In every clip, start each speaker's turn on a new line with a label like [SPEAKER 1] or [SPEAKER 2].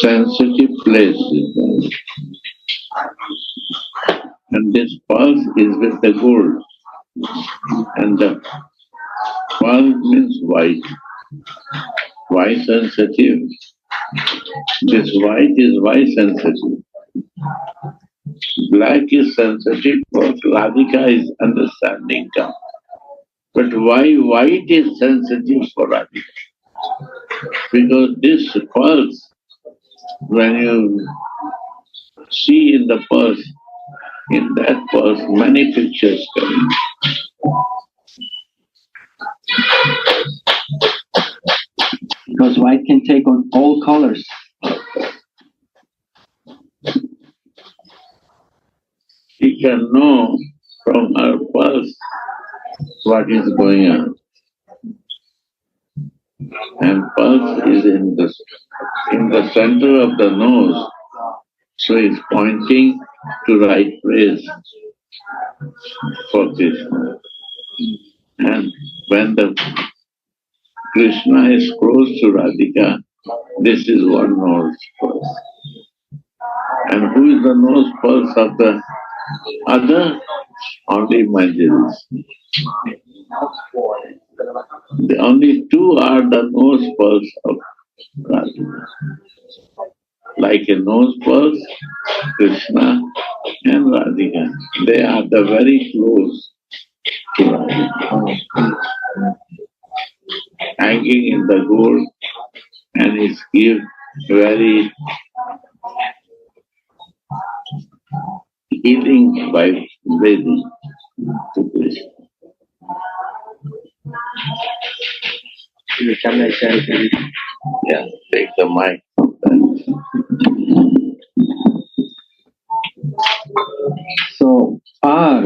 [SPEAKER 1] sensitive places. And this pulse is with the gold. And the pulse means white. White sensitive. This white is white sensitive. Black is sensitive for Radhika is understanding term. But why white is sensitive for Radhika? Because this pulse, when you see in the pulse, in that pulse, many pictures come.
[SPEAKER 2] Because white can take on all colors.
[SPEAKER 1] She can know from her pulse what is going on. And pulse is in the center of the nose, so it's pointing to right place for Krishna. And when the Krishna is close to Radhika, this is one nose pulse. And who is the nose pulse of the other? Only Manjaris. The only two are the nose pulse of Radhika. Like a nose pulse, Krishna and Radhika. They are the very close to Radhika. Hanging in the gold, and it's give very healing by breathing to Krishna. Yeah, take the mic.
[SPEAKER 2] So R,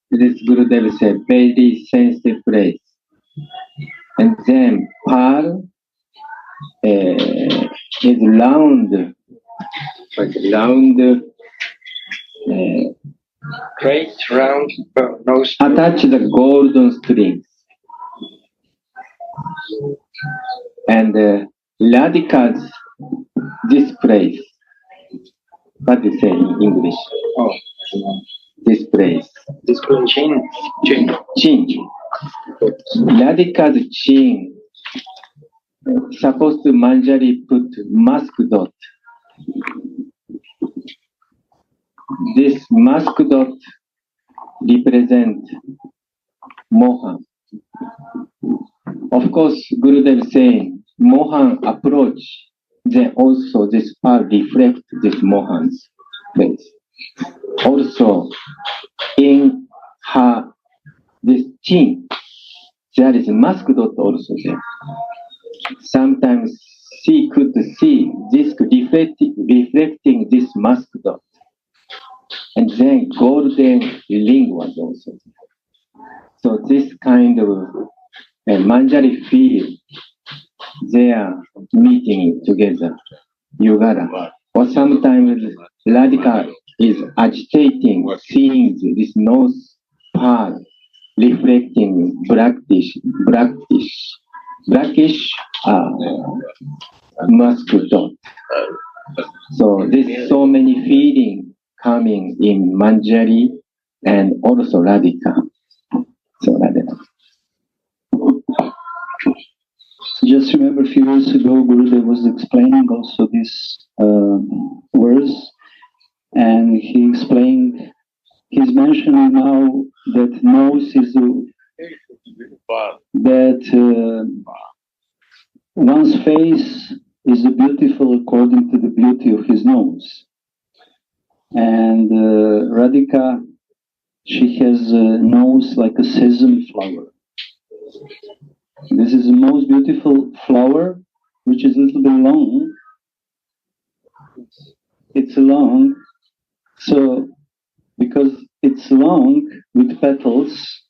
[SPEAKER 2] this Gurudev said, very sensitive place. And then Par is round,
[SPEAKER 3] Great round nose.
[SPEAKER 2] attach the golden strings. And Radhika's this place. What do you say in English?
[SPEAKER 3] Oh,
[SPEAKER 2] This place.
[SPEAKER 3] this chin.
[SPEAKER 2] Chin. Radhika's chin. Supposed to Manjari put mask dot. This mask dot represent Mohan. Of course, Gurudev saying Mohan approach, then also this part reflect this Mohan's face. Also, in her this chin, there is mask dot also there. Sometimes she could see this reflecting this mask dot. And then golden ring was also there. So this kind of Manjari feel they are meeting together, Yugara. Or sometimes Radhika is agitating, seeing this nose part reflecting blackish mask dot. So there's so many feeling coming in Manjari and also Radhika. So Radhika.
[SPEAKER 4] Just remember a few years ago, Gurudev was explaining also this verse, and he explained, he's mentioning now that nose is that one's face is beautiful according to the beauty of his nose. And Radhika, she has a nose like a sesame flower. This is the most beautiful flower, which is a little bit long. It's long, so because it's long with petals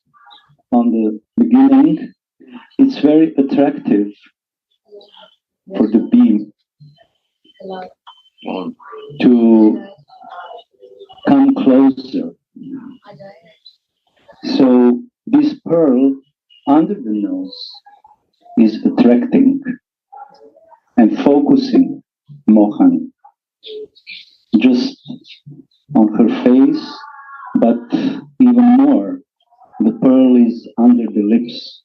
[SPEAKER 4] on the beginning, it's very attractive for the bee to come closer. So this pearl under the nose is attracting and focusing Mohan just on her face, but even more, the pearl is under the lips.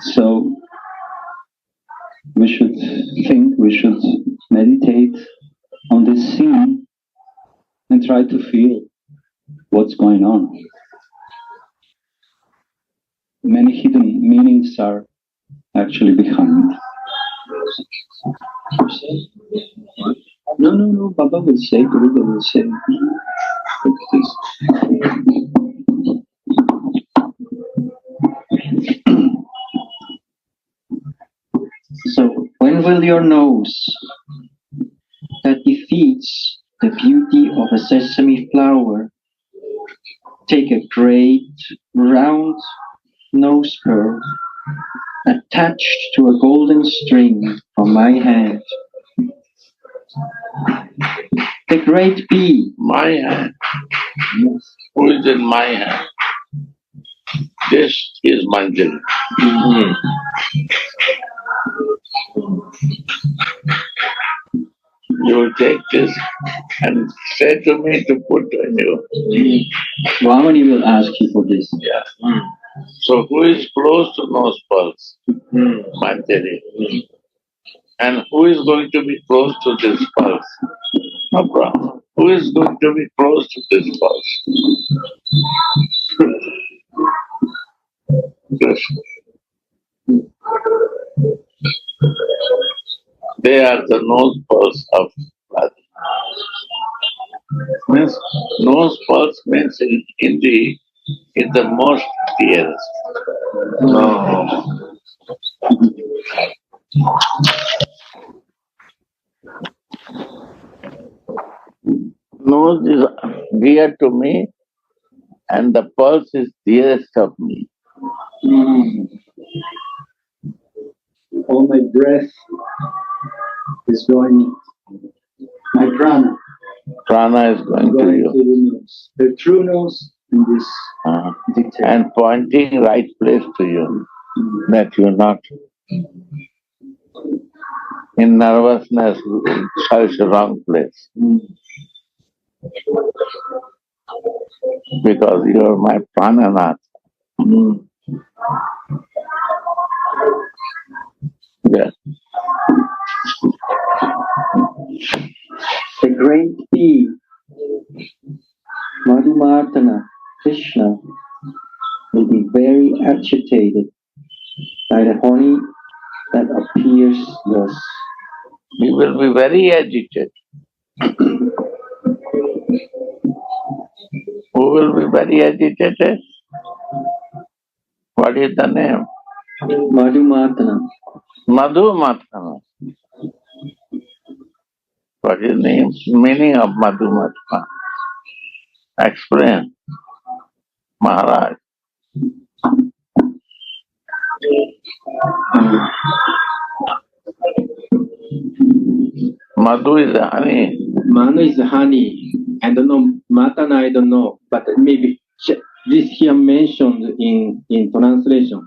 [SPEAKER 4] So we should think, we should meditate on this scene and try to feel what's going on. Many hidden meanings are actually behind. No, Baba will say, Guru will say.
[SPEAKER 3] So, when will your nose that defeats the beauty of a sesame flower take a great round nose pearl attached to a golden string from my hand? The great bee.
[SPEAKER 1] My hand? Who is in my hand? This is Manjari. You will take this and say to me to put on you.
[SPEAKER 3] Vamani will ask you for this.
[SPEAKER 1] Yeah. So who is close to nose pulse? Manjari. And who is going to be close to this pulse? No problem. Who is going to be close to this pulse? Krishna. They are the nose pulse of Radha. Means nose pulse means in Hindi is the most dearest. No. Nose is dear to me and the pulse is dearest of me.
[SPEAKER 4] All my breath is going, my prana.
[SPEAKER 1] Prana is going to you.
[SPEAKER 4] To the nose. The true nose in this detail.
[SPEAKER 1] And pointing right place to you, that you're not in nervousness, search the wrong place. Because you're my prananath. Yes.
[SPEAKER 3] The great bee, Madhumartana, Krishna, will be very agitated by the honey that appears thus.
[SPEAKER 1] You will be very agitated. Who will be very agitated? What is the name?
[SPEAKER 3] Madhumartana.
[SPEAKER 1] Madhumartana. What is the name? Meaning of Madhumartana? Explain, Maharaj. Madhu is honey.
[SPEAKER 2] Manu is honey. I don't know. Matana, I don't know. But maybe this here mentioned in translation.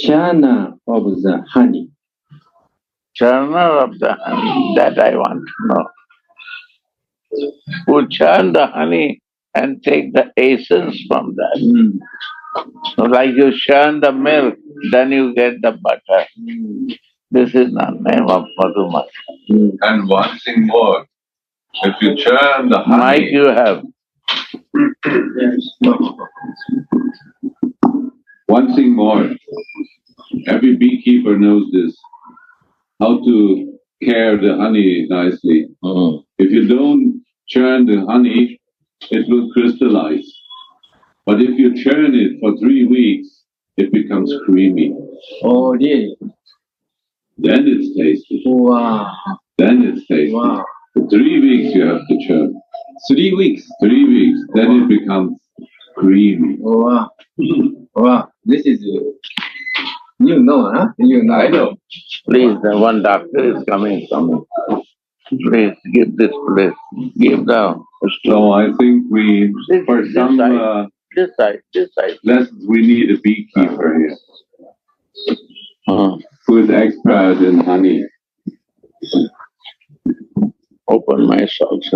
[SPEAKER 2] Chana of the honey.
[SPEAKER 1] Churner of the honey. That I want to know. Who churn the honey and take the essence from that. So like you churn the milk, then you get the butter. This is not name of Madhumartana.
[SPEAKER 5] And one thing more, if you churn the honey...
[SPEAKER 1] Mike you have.
[SPEAKER 5] One thing more, every beekeeper knows this, how to care the honey nicely. If you don't churn the honey, it will crystallize. But if you churn it for 3 weeks, it becomes creamy.
[SPEAKER 2] Oh, really?
[SPEAKER 5] Then it's tasty.
[SPEAKER 2] Wow.
[SPEAKER 5] Then it's tasty.
[SPEAKER 2] Wow.
[SPEAKER 5] For 3 weeks you have to churn.
[SPEAKER 2] 3 weeks.
[SPEAKER 5] 3 weeks, then it becomes creamy.
[SPEAKER 2] Wow. Wow. This is you know, huh? You know.
[SPEAKER 5] I know.
[SPEAKER 1] Please, the one doctor is coming from me. Please give this place. Give the...
[SPEAKER 5] So I think we, for some
[SPEAKER 1] This side, this side.
[SPEAKER 5] Lessons, we need a beekeeper here
[SPEAKER 1] Uh,
[SPEAKER 5] who is expert in honey.
[SPEAKER 1] Open my socks.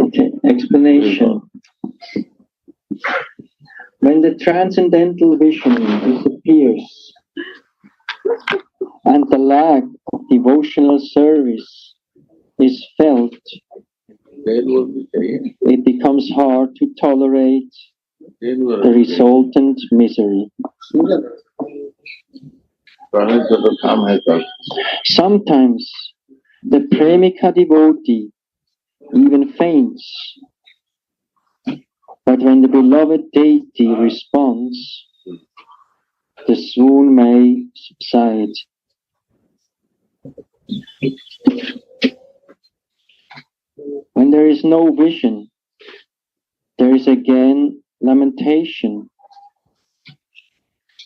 [SPEAKER 3] Okay, explanation. When the transcendental vision disappears and the lack of devotional service is felt, it becomes hard to tolerate the resultant misery. Sometimes the premika devotee even faints, but when the beloved deity responds, the swoon may subside. When there is no vision, there is again lamentation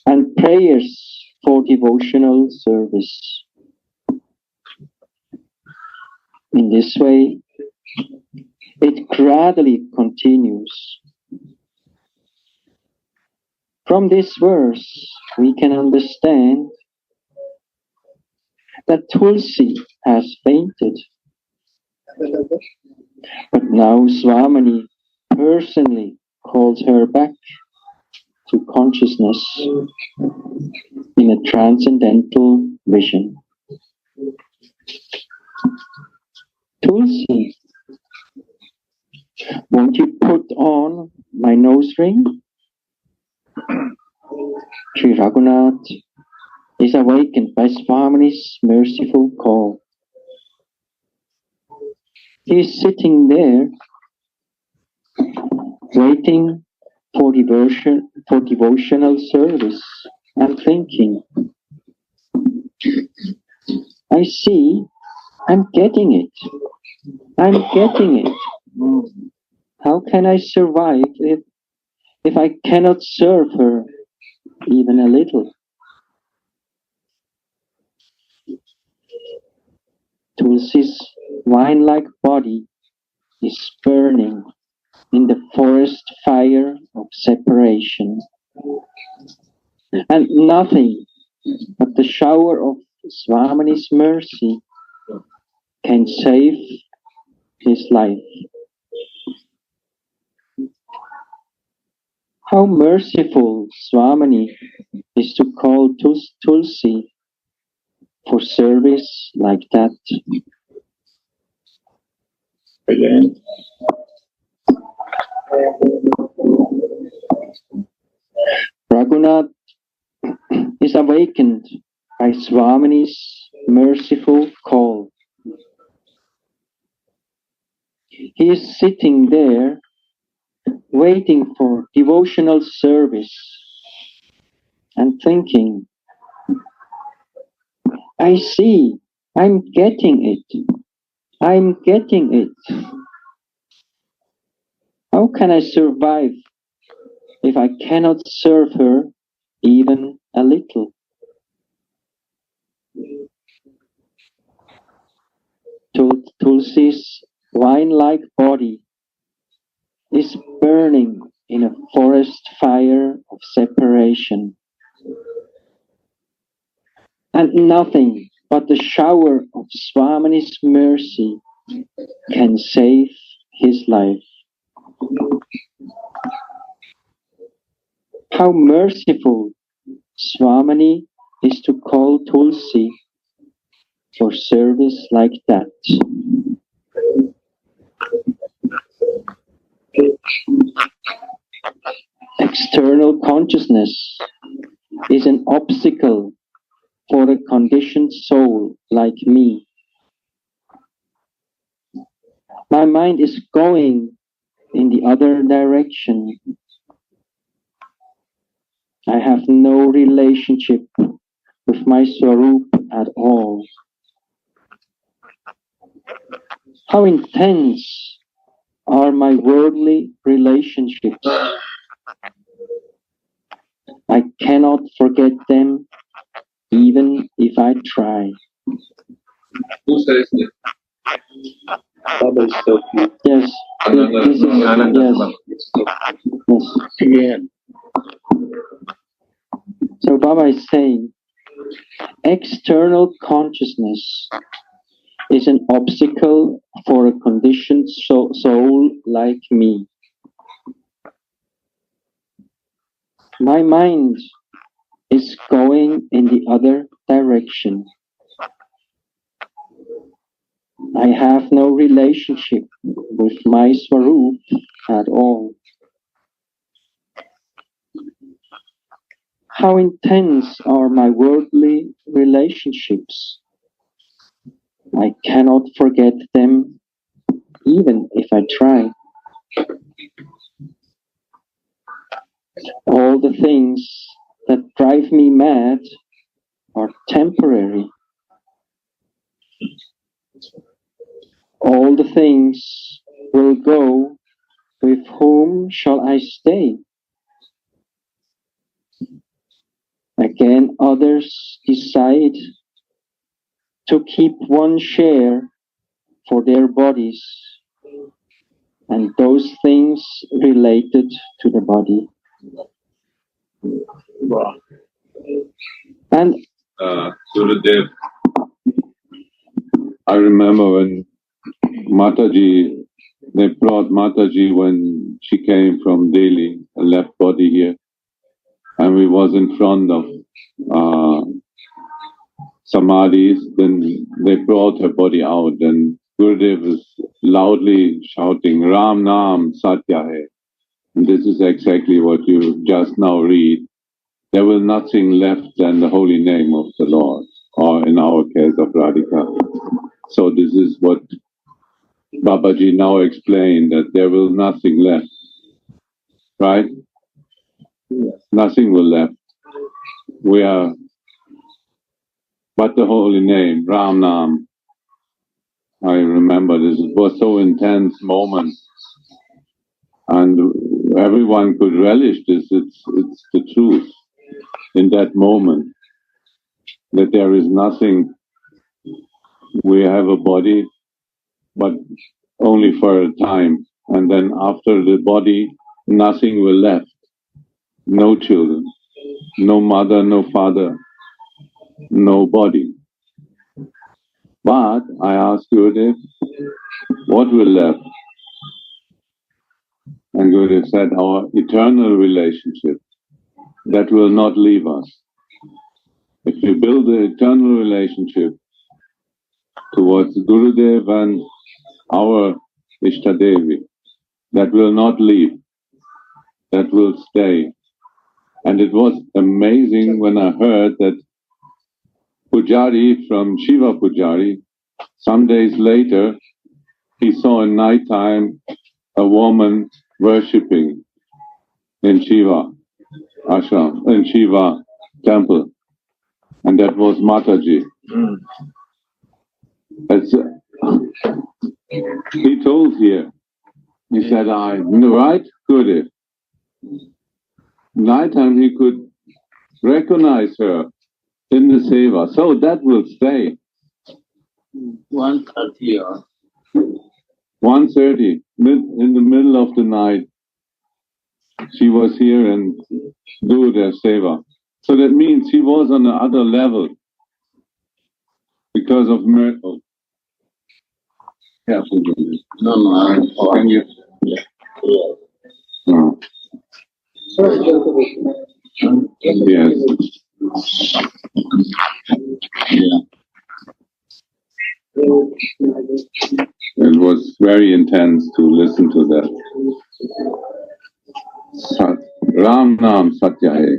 [SPEAKER 3] and prayers for devotional service. In this way, it gradually continues. From this verse, we can understand that Tulsi has fainted. But now Swamini personally calls her back to consciousness in a transcendental vision. Tulsi, won't you put on my nose ring? Sri Raghunath is awakened by Swamini's merciful call. He is sitting there, waiting for devotional service and thinking, I see, I'm getting it. I'm getting it. How can I survive if I cannot serve her even a little? Tulsi's wine-like body is burning in the forest fire of separation. And nothing but the shower of Swamini's mercy can save his life. How merciful Swamini is to call Tulsi for service like that.
[SPEAKER 1] Again.
[SPEAKER 3] Raghunath is awakened by Swamini's merciful call. He is sitting there waiting for devotional service and thinking, I see, I'm getting it. I'm getting it. How can I survive if I cannot serve her even a little? Tulsi's wine-like body is burning in a forest fire of separation. And nothing but the shower of Swamini's mercy can save his life. How merciful Swamini is to call Tulsi for service like that. External consciousness is an obstacle for a conditioned soul like me. My mind is going in the other direction. I have no relationship with my Swarup at all. How intense are my worldly relationships? I cannot forget them even if I try.
[SPEAKER 5] Who says this?
[SPEAKER 3] Baba is so cute. Yes. This is, yes. So Baba is saying, external consciousness is an obstacle for a conditioned soul like me. My mind is going in the other direction. I have no relationship with my Swarup at all. How intense are my worldly relationships? I cannot forget them even if I try. All the things that drive me mad are temporary. All the things will go. With whom shall I stay? Again, others decide to keep one share for their bodies and those things related to the body. And
[SPEAKER 5] Gurudev, I remember when Mataji, they brought Mataji when she came from Delhi, a left body here, and we was in front of Samadhis, then they brought her body out, and Gurudev was loudly shouting, Ram Naam Satya Hai. And this is exactly what you just now read. There was nothing left than the holy name of the Lord, or in our case of Radhika. So this is what Babaji now explained, that there will nothing left, right? Nothing will left. We are but the holy name, Ram Nam. I remember this was so intense moment, and everyone could relish this. It's the truth in that moment, that there is nothing. We have a body, but only for a time, and then after the body, nothing will left. No children, no mother, no father, no body. But I asked Gurudev, what will left? And Gurudev said, our eternal relationship that will not leave us. If you build the eternal relationship towards Gurudev and our Ishtadevi, that will not leave, that will stay. And it was amazing when I heard that Pujari from Shiva Pujari, some days later, he saw in night time a woman worshipping in Shiva ashram, in Shiva temple, and that was Mataji. He told here, he said, right, Gurudev. Night time he could recognize her in the seva, so that will stay.
[SPEAKER 1] 1:30 or
[SPEAKER 5] 1:30, in the middle of the night, she was here and do their seva. So that means she was on the other level because of miracle. Yeah,
[SPEAKER 1] no.
[SPEAKER 5] Can you? No. Yes. Yeah. It was very intense to listen to that. Ram Naam Satya Hai.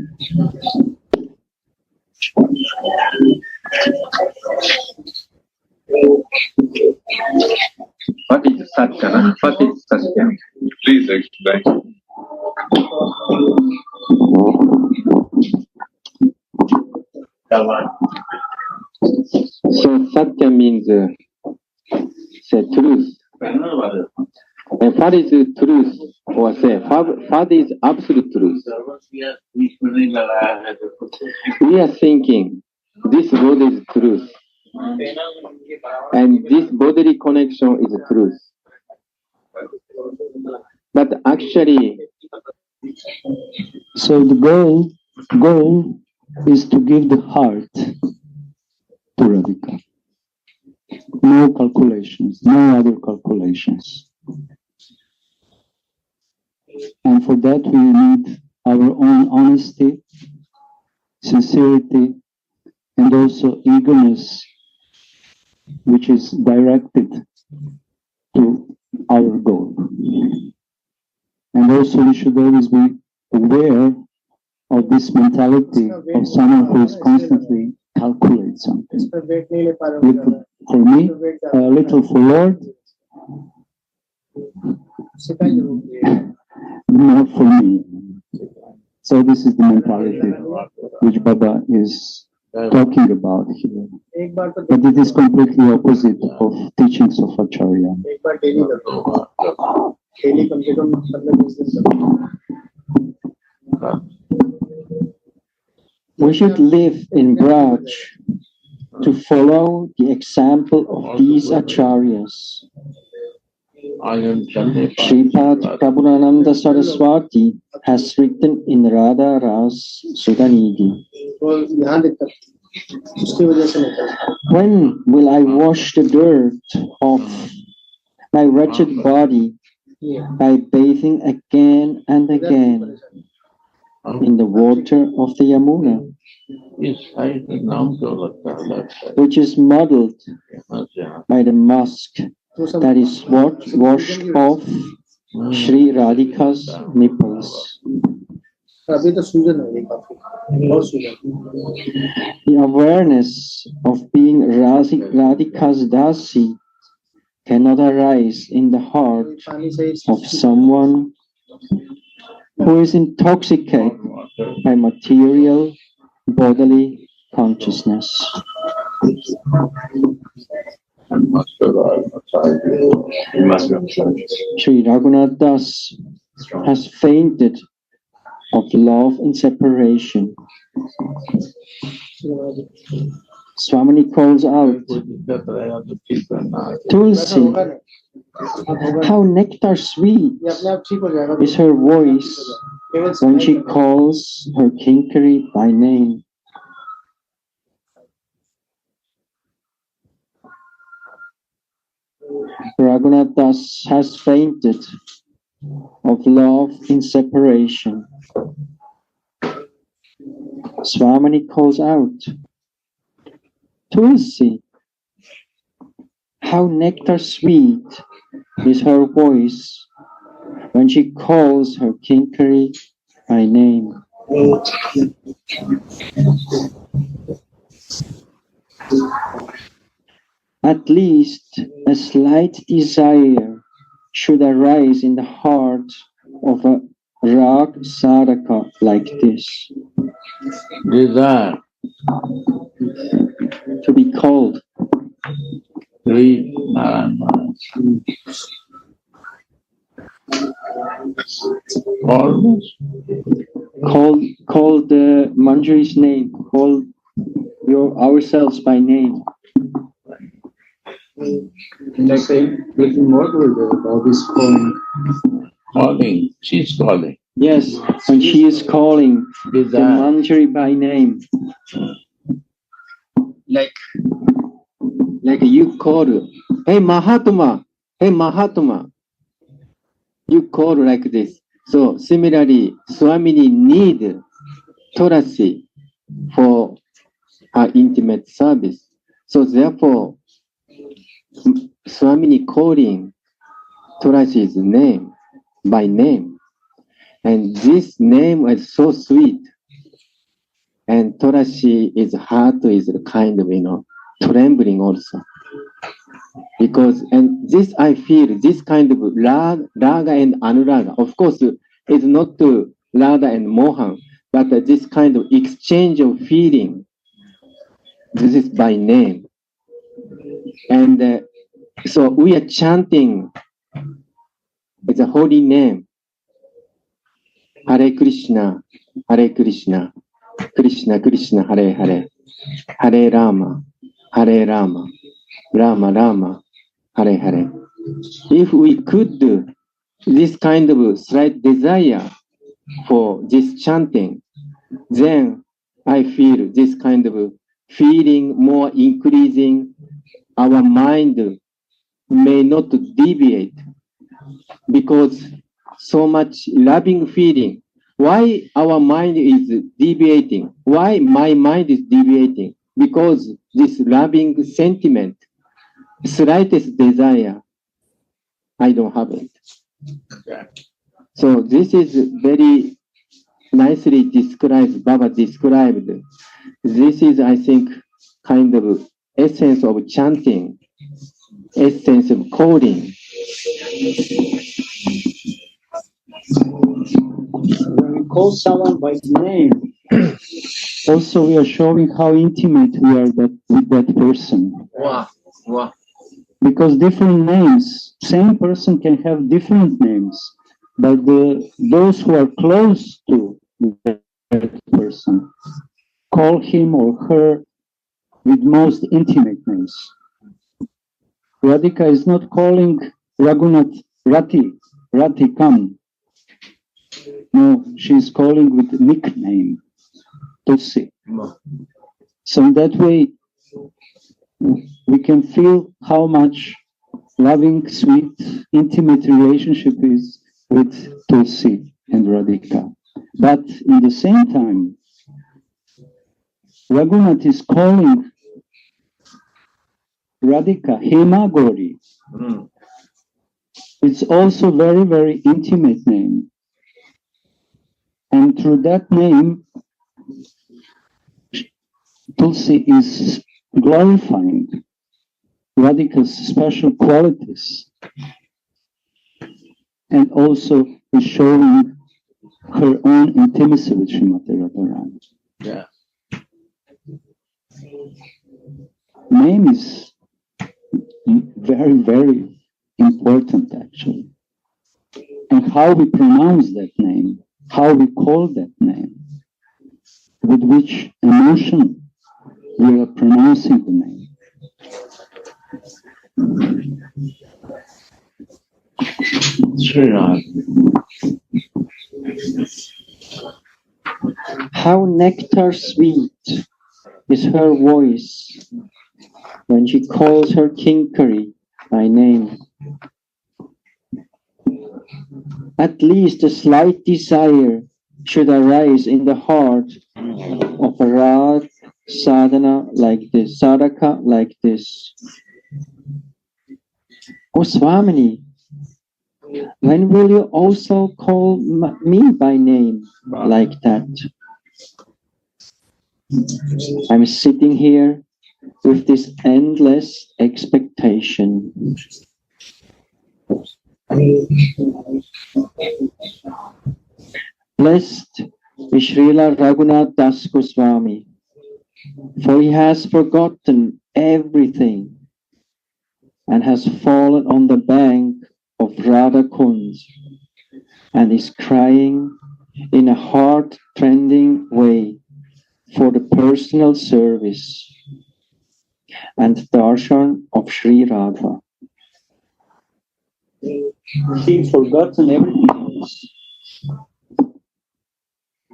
[SPEAKER 2] What is Satya? What is Satya?
[SPEAKER 5] Please explain.
[SPEAKER 2] So Satya means the truth. And what is the truth? Or say, what is absolute truth? We are thinking this world is truth. And this bodily connection is truth. But actually,
[SPEAKER 4] So the goal is to give the heart to Radhika. No calculations, no other calculations. And for that we need our own honesty, sincerity, and also eagerness, which is directed to our goal. And also we should always be aware of this mentality of someone who is constantly calculating something. Little for me, a little for Lord, not for me. So this is the mentality which Baba is talking about here. But it is completely opposite of teachings of Acharya.
[SPEAKER 3] We should live in Braj to follow the example of these acharyas. Sripad Prabhurananda Saraswati has written in Radha Ras Sudhanidhi, when will I wash the dirt off my wretched body by bathing again and again in the water of the Yamuna, which is modeled by the musk that is washed off Sri Radhika's nipples. The awareness of being Radhika's dasi cannot arise in the heart of someone who is intoxicated by material bodily consciousness. Sri Raghunath Das has fainted of love and separation. Swamini calls out, Tulsi, how nectar sweet is her voice when she calls her kinkari by name. Raghunath Das has fainted of love in separation. Swamini calls out, Tulsi, how nectar sweet is her voice when she calls her kinkari by name. At least a slight desire should arise in the heart of a rag sadhaka like this.
[SPEAKER 1] Desire
[SPEAKER 3] To be called
[SPEAKER 1] Sri Narayana. Always.
[SPEAKER 3] call the Manjari's name, call ourselves by name.
[SPEAKER 6] Like saying, little more about this calling.
[SPEAKER 1] Calling, she's calling.
[SPEAKER 3] Yes, when she is calling the
[SPEAKER 1] Desire.
[SPEAKER 3] Manjari by name. Like you call, hey Mahatma, hey Mahatma. You call like this. So similarly, Swamini need Tulasi for her intimate service. So therefore, Swamini calling Tulasi's name by name. And this name is so sweet. And Tulasi's heart is kind of, trembling also. Because, and this I feel, this kind of raga and anuraga, of course, it's not to Radha and Mohan, but this kind of exchange of feeling, this is by name. And so we are chanting with a holy name, Hare Krishna, Krishna Krishna, Hare Hare, Hare Rama,
[SPEAKER 2] Hare Rama, Rama Rama, Hare Hare. If we could do this kind of slight desire for this chanting, then I feel this kind of feeling more increasing. Our mind may not deviate because so much loving feeling. Why our mind is deviating? Why my mind is deviating? Because this loving sentiment, slightest desire, I don't have it. So this is very nicely described, Baba described. This is, I think, kind of essence of chanting, essence of calling.
[SPEAKER 4] When we call someone by name, also we are showing how intimate we are with that person.
[SPEAKER 2] Wow. Wow.
[SPEAKER 4] Because different names, same person can have different names, but those who are close to that person call him or her with most intimate names. Radhika is not calling Raghunath Rati, come. No, she is calling with nickname, Tulsi. So in that way, we can feel how much loving, sweet, intimate relationship is with Tulsi and Radhika. But in the same time, Raghunath is calling Radhika Hema Gauri. It's also very, very intimate name. And through that name, Tulsi is glorifying Radhika's special qualities and also is showing her own intimacy with Srimati Radharani.
[SPEAKER 2] Yeah.
[SPEAKER 4] Name is very, very important actually. And how we pronounce that name, how we call that name, with which emotion we are pronouncing the name.
[SPEAKER 3] How nectar sweet is her voice when she calls her Kinkari by name. At least a slight desire should arise in the heart of a Radha sadhana like this, sadhaka like this. Oh Swamini, when will you also call me by name like that? I'm sitting here with this endless expectation. Blessed is Srila Raghunath Das Goswami, for he has forgotten everything and has fallen on the bank of Radha Kund and is crying in a heart-rending way for the personal service and darshan of Sri Radha.
[SPEAKER 4] He's forgotten everything.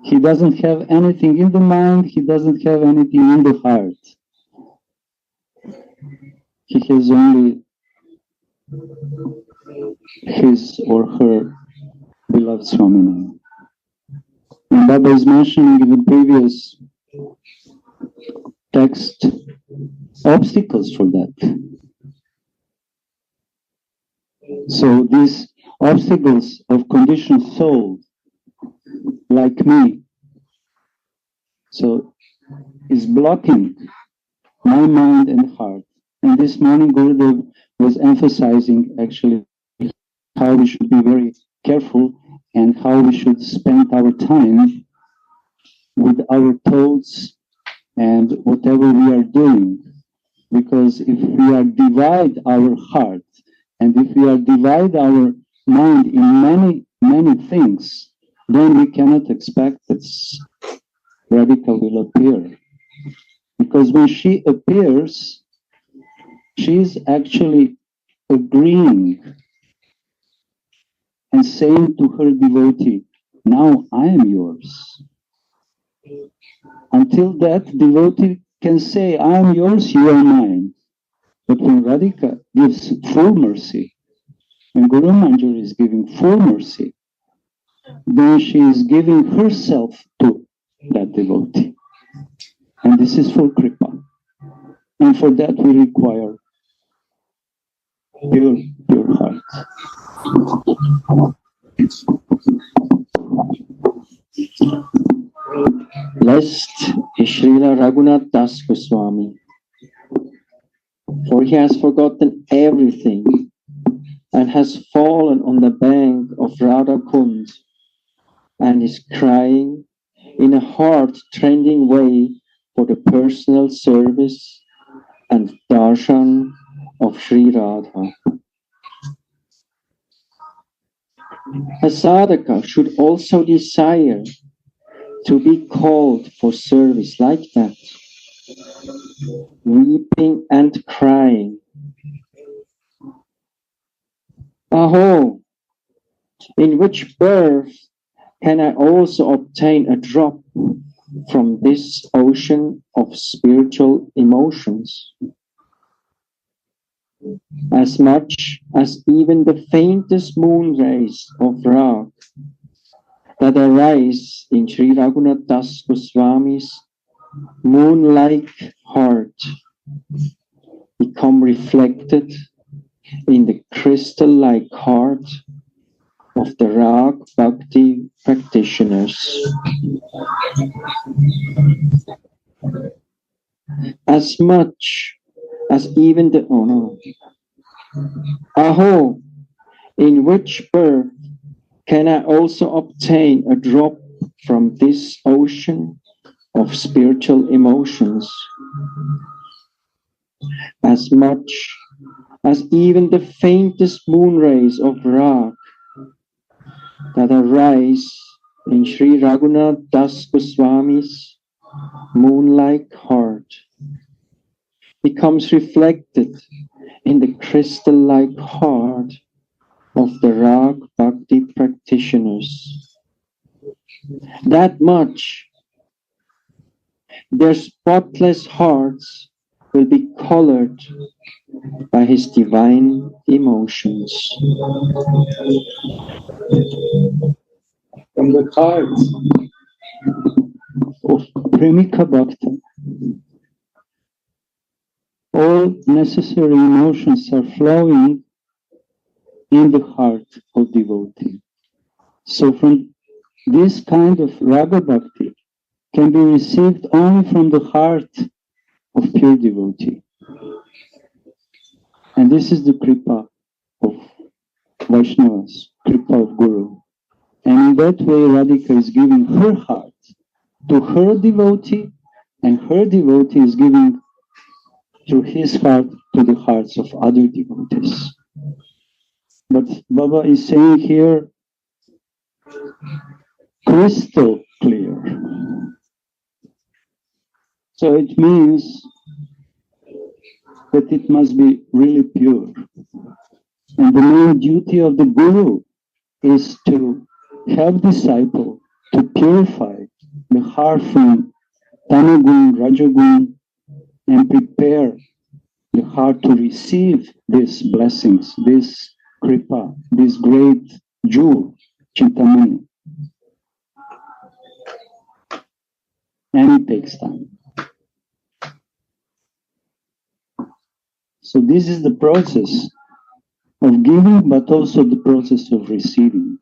[SPEAKER 4] He doesn't have anything in the mind, he doesn't have anything in the heart. He has only his or her beloved Swamini. And Baba is mentioning in the previous text obstacles for that. So these obstacles of conditioned soul, like me, so is blocking my mind and heart. And this morning Gurudev was emphasizing actually how we should be very careful and how we should spend our time with our thoughts and whatever we are doing. Because if we are divide our heart and if we are divide our mind in many, many things, then we cannot expect that Radhika will appear. Because when she appears, she's actually agreeing and saying to her devotee, now I am yours. Until that, devotee can say, I am yours, you are mine. But when Radhika gives full mercy, and Guru Manjari is giving full mercy, then she is giving herself to that devotee. And this is full kripa. And for that we require pure heart.
[SPEAKER 2] Blessed is Srila Raghunath Das Goswami, for he has forgotten everything and has fallen on the bank of Radha Kund and is crying in a heart-trending way for the personal service and darshan of Sri Radha. A sadhaka should also desire to be called for service like that, weeping and crying. Aho, in which birth can I also obtain a drop from this ocean of spiritual emotions? As much as even the faintest moon rays of rag that arise in Sri Raghunath Das Goswami's moon-like heart become reflected in the crystal-like heart of the Rag Bhakti practitioners. As much as even the Aho, in which birth can I also obtain a drop from this ocean of spiritual emotions? As much as even the faintest moon rays of Rag that arise in Sri Raghunath Das Goswami's moon-like heart becomes reflected in the crystal-like heart of the Rag Bhakti practitioners. That much, their spotless hearts will be colored by his divine emotions.
[SPEAKER 6] From the cards
[SPEAKER 4] of Premika Bhakti, all necessary emotions are flowing in the heart of devotee. So from this kind of Raga Bhakti can be received only from the heart of pure devotee. And this is the kripa of Vaishnavas, kripa of Guru. And in that way Radhika is giving her heart to her devotee, and her devotee is giving through his heart to the hearts of other devotees. But Baba is saying here, crystal clear. So it means that it must be really pure. And the main duty of the Guru is to help disciple to purify the heart from Tamagun, Rajagun, and prepare the heart to receive these blessings, this kripa, this great jewel, Chintamani. And it takes time. So this is the process of giving, but also the process of receiving.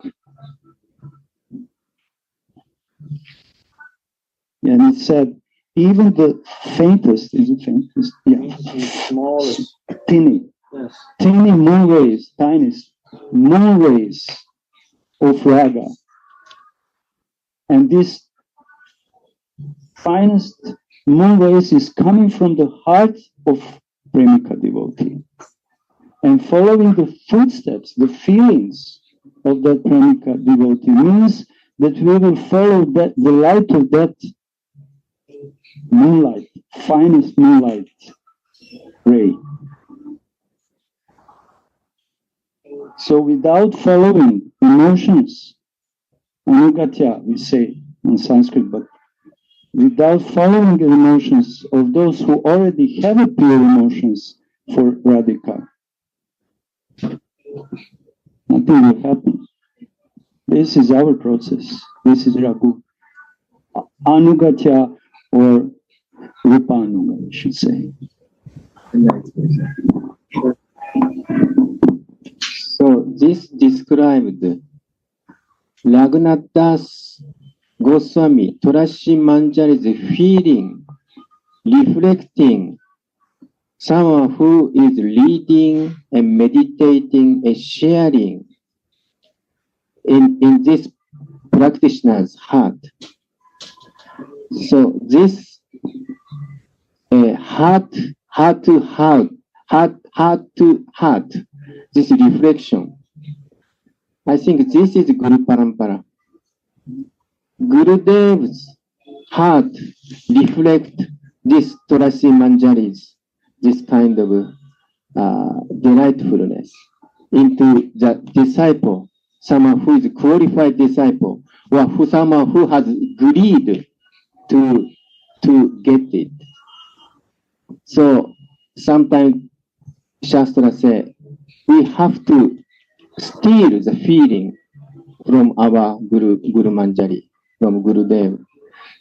[SPEAKER 4] And it said, even the faintest, is it faintest? Yeah.
[SPEAKER 6] smallest.
[SPEAKER 4] Teeny.
[SPEAKER 6] Yes.
[SPEAKER 4] Teeny moon rays, tiniest moon rays of raga. And this finest moon rays is coming from the heart of Premika devotee. And following the footsteps, the feelings of that Premika devotee means that we will follow that, the light of that moonlight, finest moonlight ray. So without following emotions, anugatya we say in Sanskrit, but without following the emotions of those who already have a pure emotions for Radhika, nothing will happen. This is our process. This is Raghu. Anugatya or Rupanuga, we should say.
[SPEAKER 2] So this described Raghunath Das Goswami Tulasi Manjari's feeling, reflecting someone who is reading and meditating and sharing in this practitioner's heart. So this heart to heart, this reflection, I think this is Guru Parampara. Gurudev's heart reflect this Tulasi Manjari's, this kind of delightfulness into the disciple, someone who is a qualified disciple, or someone who has agreed to get it. So sometimes Shastra say we have to steal the feeling from our Guru Manjari, from Gurudev.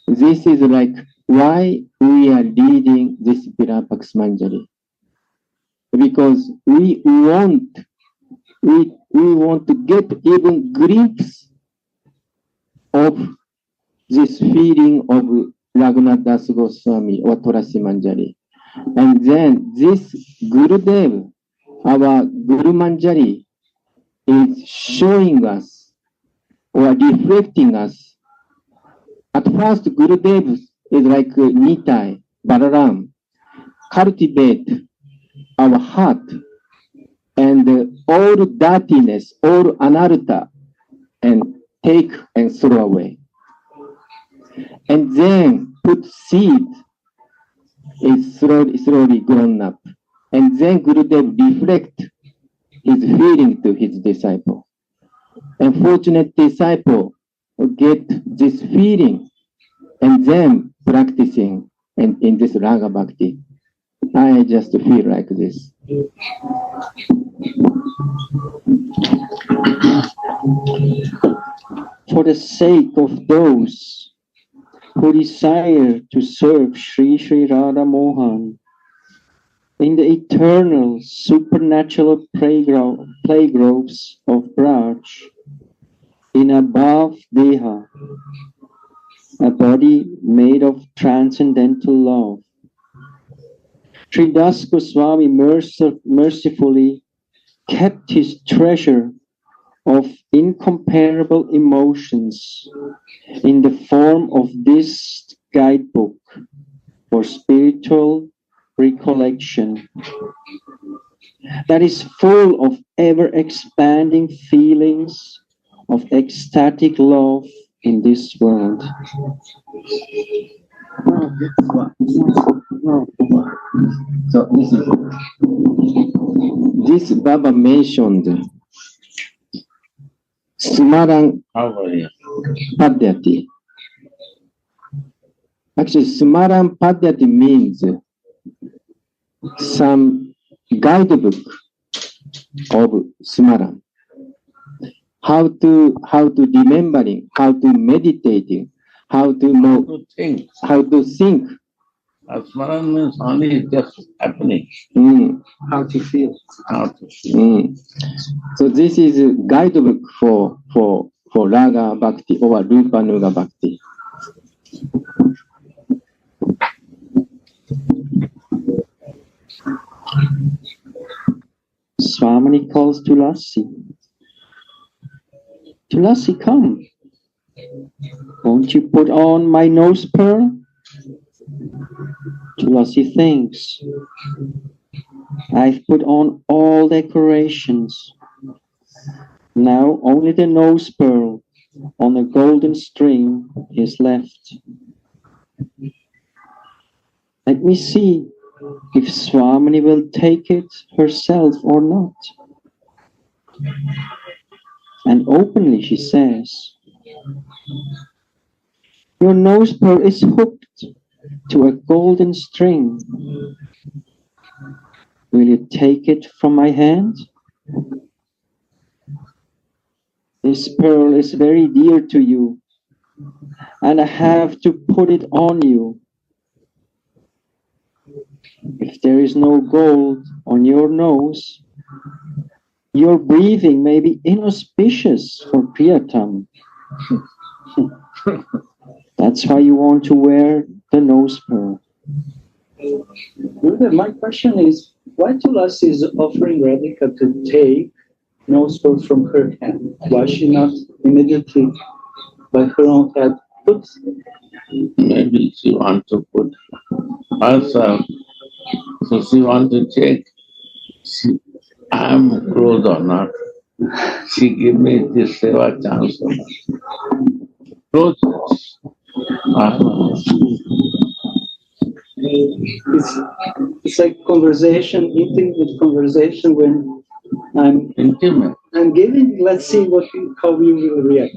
[SPEAKER 2] This is like why we are reading this Virapax Manjari. Because we want to get even glimpse of this feeling of Raghunath Das Goswami or Tulasi Manjari. And then this Gurudev, our Guru Manjari, is showing us or reflecting us. At first, Gurudev is like Nitai, Balaram, cultivate our heart and all dirtiness, all anartha, and take and throw away. And then put seed is slowly grown up. And then Gurudev reflect his feeling to his disciple. And fortunate disciple get this feeling and then practicing and in this Raga Bhakti. I just feel like this.
[SPEAKER 3] For the sake of those who desire to serve Sri Sri Radha Mohan in the eternal supernatural playgroves of Braj, in above Deha, a body made of transcendental love, Sridas Goswami mercifully kept his treasure of incomparable emotions in the form of this guidebook for spiritual recollection that is full of ever-expanding feelings of ecstatic love in this world.
[SPEAKER 2] So this Baba mentioned Smaran Padyati. Actually, Smaran Padyati means some guidebook of Smaran. How to remembering, how to meditating, how to know, how to think.
[SPEAKER 1] Smaran means only just happening.
[SPEAKER 6] How to feel.
[SPEAKER 1] How to feel.
[SPEAKER 2] So this is a guidebook for Raga Bhakti or Rupa Nuga Bhakti.
[SPEAKER 3] Swamini calls Tulasi. Tulasi, come. Won't you put on my nose pearl? Tulasi thinks, I've put on all decorations. Now only the nose pearl on a golden string is left. Let me see if Swamini will take it herself or not. And openly she says, your nose pearl is hooked to a golden string. Will you take it from my hand? This pearl is very dear to you, and I have to put it on you. If there is no gold on your nose, your breathing may be inauspicious for Priyatam. That's why you want to wear the nose pearl.
[SPEAKER 6] Gurudev, my question is, why Tulasi is offering Radhika to take nose pearl from her hand? Why she not immediately by her own hand puts it?
[SPEAKER 1] Maybe she wants to put herself, so she wants to check I am close or not. She give me this seva chance or not. Closeness.
[SPEAKER 6] It's like conversation, intimate conversation when I'm
[SPEAKER 1] Intimate.
[SPEAKER 6] I'm giving, let's see how you will react.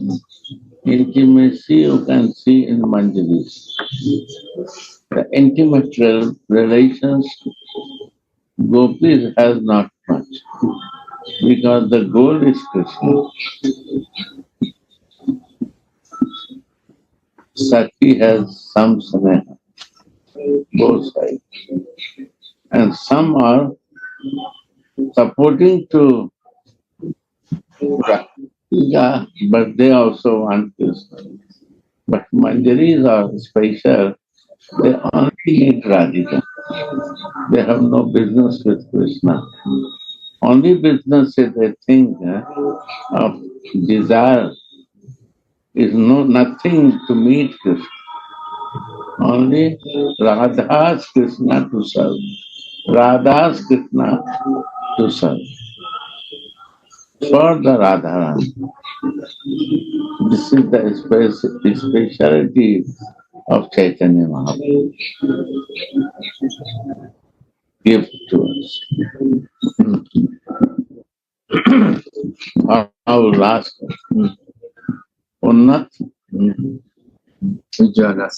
[SPEAKER 1] Intimacy you can see in Manjaris. The intimate relations Gopis has not much because the goal is Krishna. Sati has some sneha, both sides. And some are supporting to Radhika, but they also want Krishna. But Manjaris are special. They only need Radhika. They have no business with Krishna. Only business is they think of desire is nothing to meet Krishna. Only Radha's Krishna to serve. Radha's Krishna to serve. For the Radharani. This is the speciality of Chaitanya Mahaprabhu. Give to us. Our last Unnat Jagas.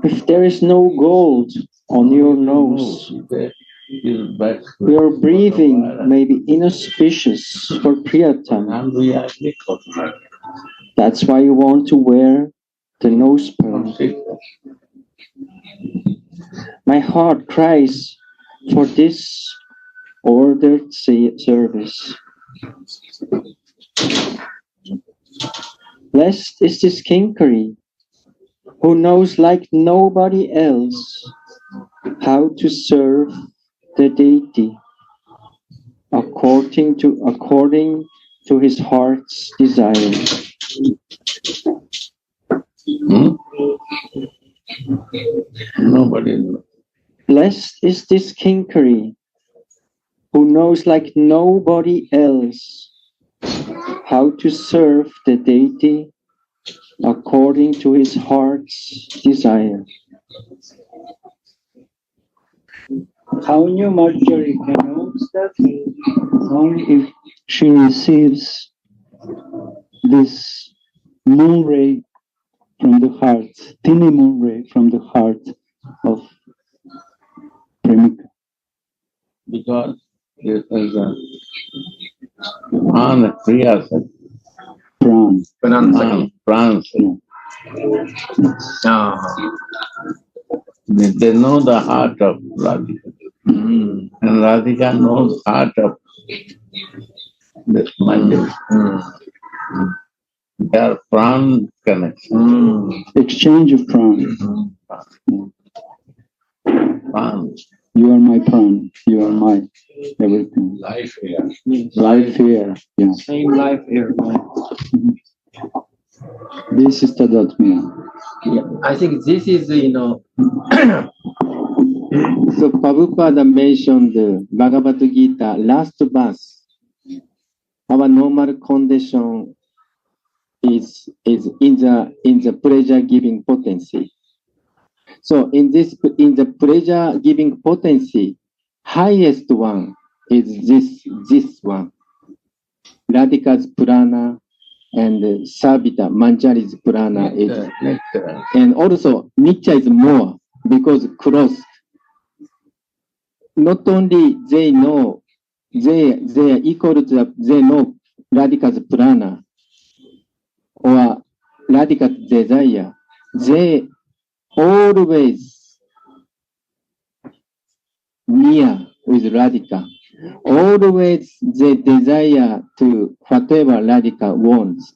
[SPEAKER 3] If there is no gold on your nose, your breathing may be inauspicious for Priyatam. That's why you want to wear the nose pearl. My heart cries for this ordered service. Blessed is this kinkari who knows like nobody else how to serve the deity according to his heart's desire.
[SPEAKER 1] Nobody knows.
[SPEAKER 3] Blessed is this kinkari who knows like nobody else how to serve the deity according to his heart's desire.
[SPEAKER 6] How knew Marjorie can know that?
[SPEAKER 4] Only if she receives this moon ray from the heart, tiny moon ray from the heart of Premika.
[SPEAKER 1] Because this is a Kriya Sati. Pran. They know the heart of Radhika. And Radhika knows the heart of this Manjari. They are pran connection.
[SPEAKER 4] Exchange of pran.
[SPEAKER 1] Pran.
[SPEAKER 4] You are my pran. You are my everything.
[SPEAKER 5] Life here.
[SPEAKER 4] Life here. Yeah.
[SPEAKER 6] Same life here.
[SPEAKER 4] This is Tadatmya.
[SPEAKER 2] Yeah, I think this is, so Prabhupada mentioned the Bhagavad Gita last verse. Our normal condition is in the pleasure giving potency. So in the pleasure-giving potency, highest one is this one. Radhika's Purana and Savita Manjari's Purana is, and also Nitya is more because close. Not only they know, they are equal to they know Radhika's Purana or Radhika's desire. They always near with Radhika. Always they desire to whatever Radhika wants.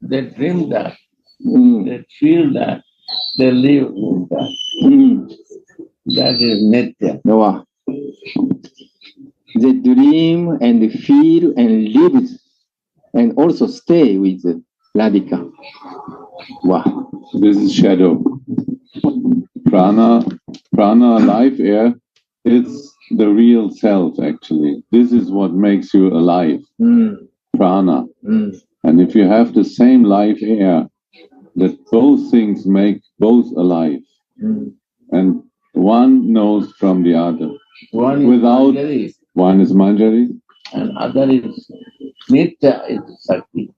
[SPEAKER 1] They dream that, they feel that, they live with that. That is Nitya.
[SPEAKER 2] Wow. They dream and feel and live and also stay with Radhika. Wow.
[SPEAKER 5] This is shadow. Prana, life air, it's the real self actually. This is what makes you alive. Prana. And if you have the same life air, that both things make both alive. And one knows from the other.
[SPEAKER 1] One
[SPEAKER 5] Without
[SPEAKER 1] is
[SPEAKER 5] one is Manjari
[SPEAKER 1] and other is Nitya is Sakti.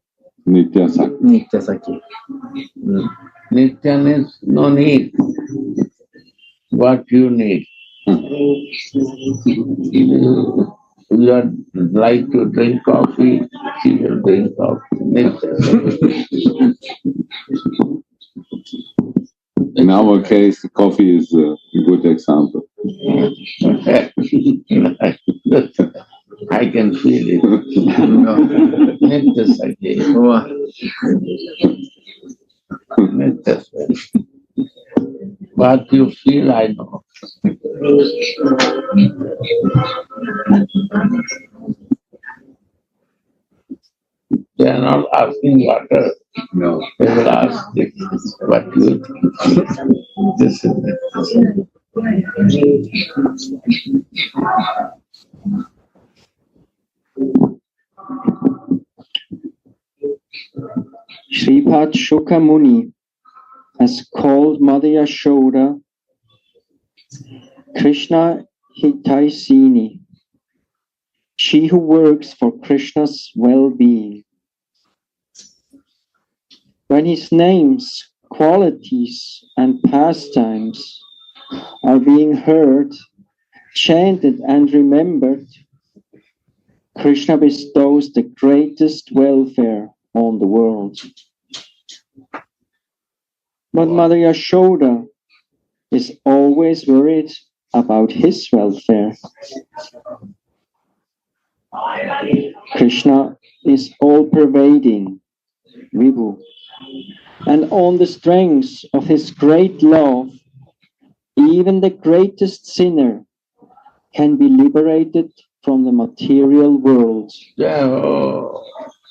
[SPEAKER 5] Nitya Sakti.
[SPEAKER 2] Nitya Sakti.
[SPEAKER 1] Nitya means no need. What you need. You are like to drink coffee, she will drink coffee. Nitya.
[SPEAKER 5] In our case, coffee is a good example.
[SPEAKER 1] I can feel it. Nitya Sakti. Nitya Sakti. What you feel, I know. They are not asking water. No. They will ask this, what you think. This is it.
[SPEAKER 3] Sripad Shuka Muni has called Mother Yashoda Krishna Hitaisini, she who works for Krishna's well-being. When his names, qualities, and pastimes are being heard, chanted, and remembered, Krishna bestows the greatest welfare on the world. But Mother Yashoda is always worried about his welfare. Krishna is all-pervading, Vibhu, and on the strength of his great love, even the greatest sinner can be liberated from the material world.
[SPEAKER 1] Oh,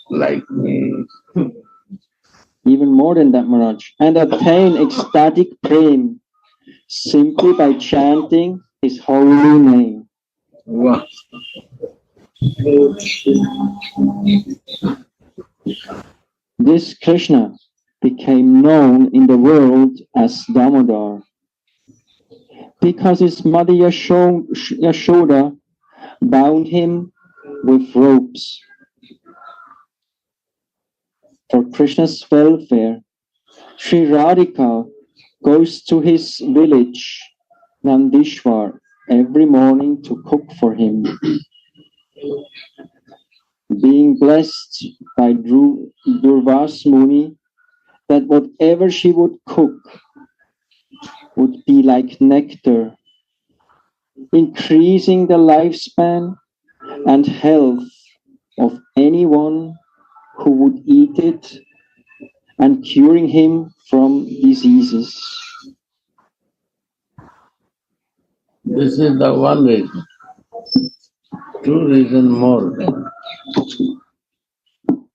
[SPEAKER 1] like me.
[SPEAKER 3] Even more than that, Maharaj, and attain ecstatic prem simply by chanting his holy name.
[SPEAKER 1] Wow.
[SPEAKER 3] This Krishna became known in the world as Damodar because his mother Yashoda bound him with ropes. For Krishna's welfare, Sri Radhika goes to his village, Nandishwar, every morning to cook for him. Being blessed by Durvas Muni, that whatever she would cook would be like nectar, increasing the lifespan and health of anyone who would eat it and curing him from diseases.
[SPEAKER 1] This is the one reason. Two reasons more than.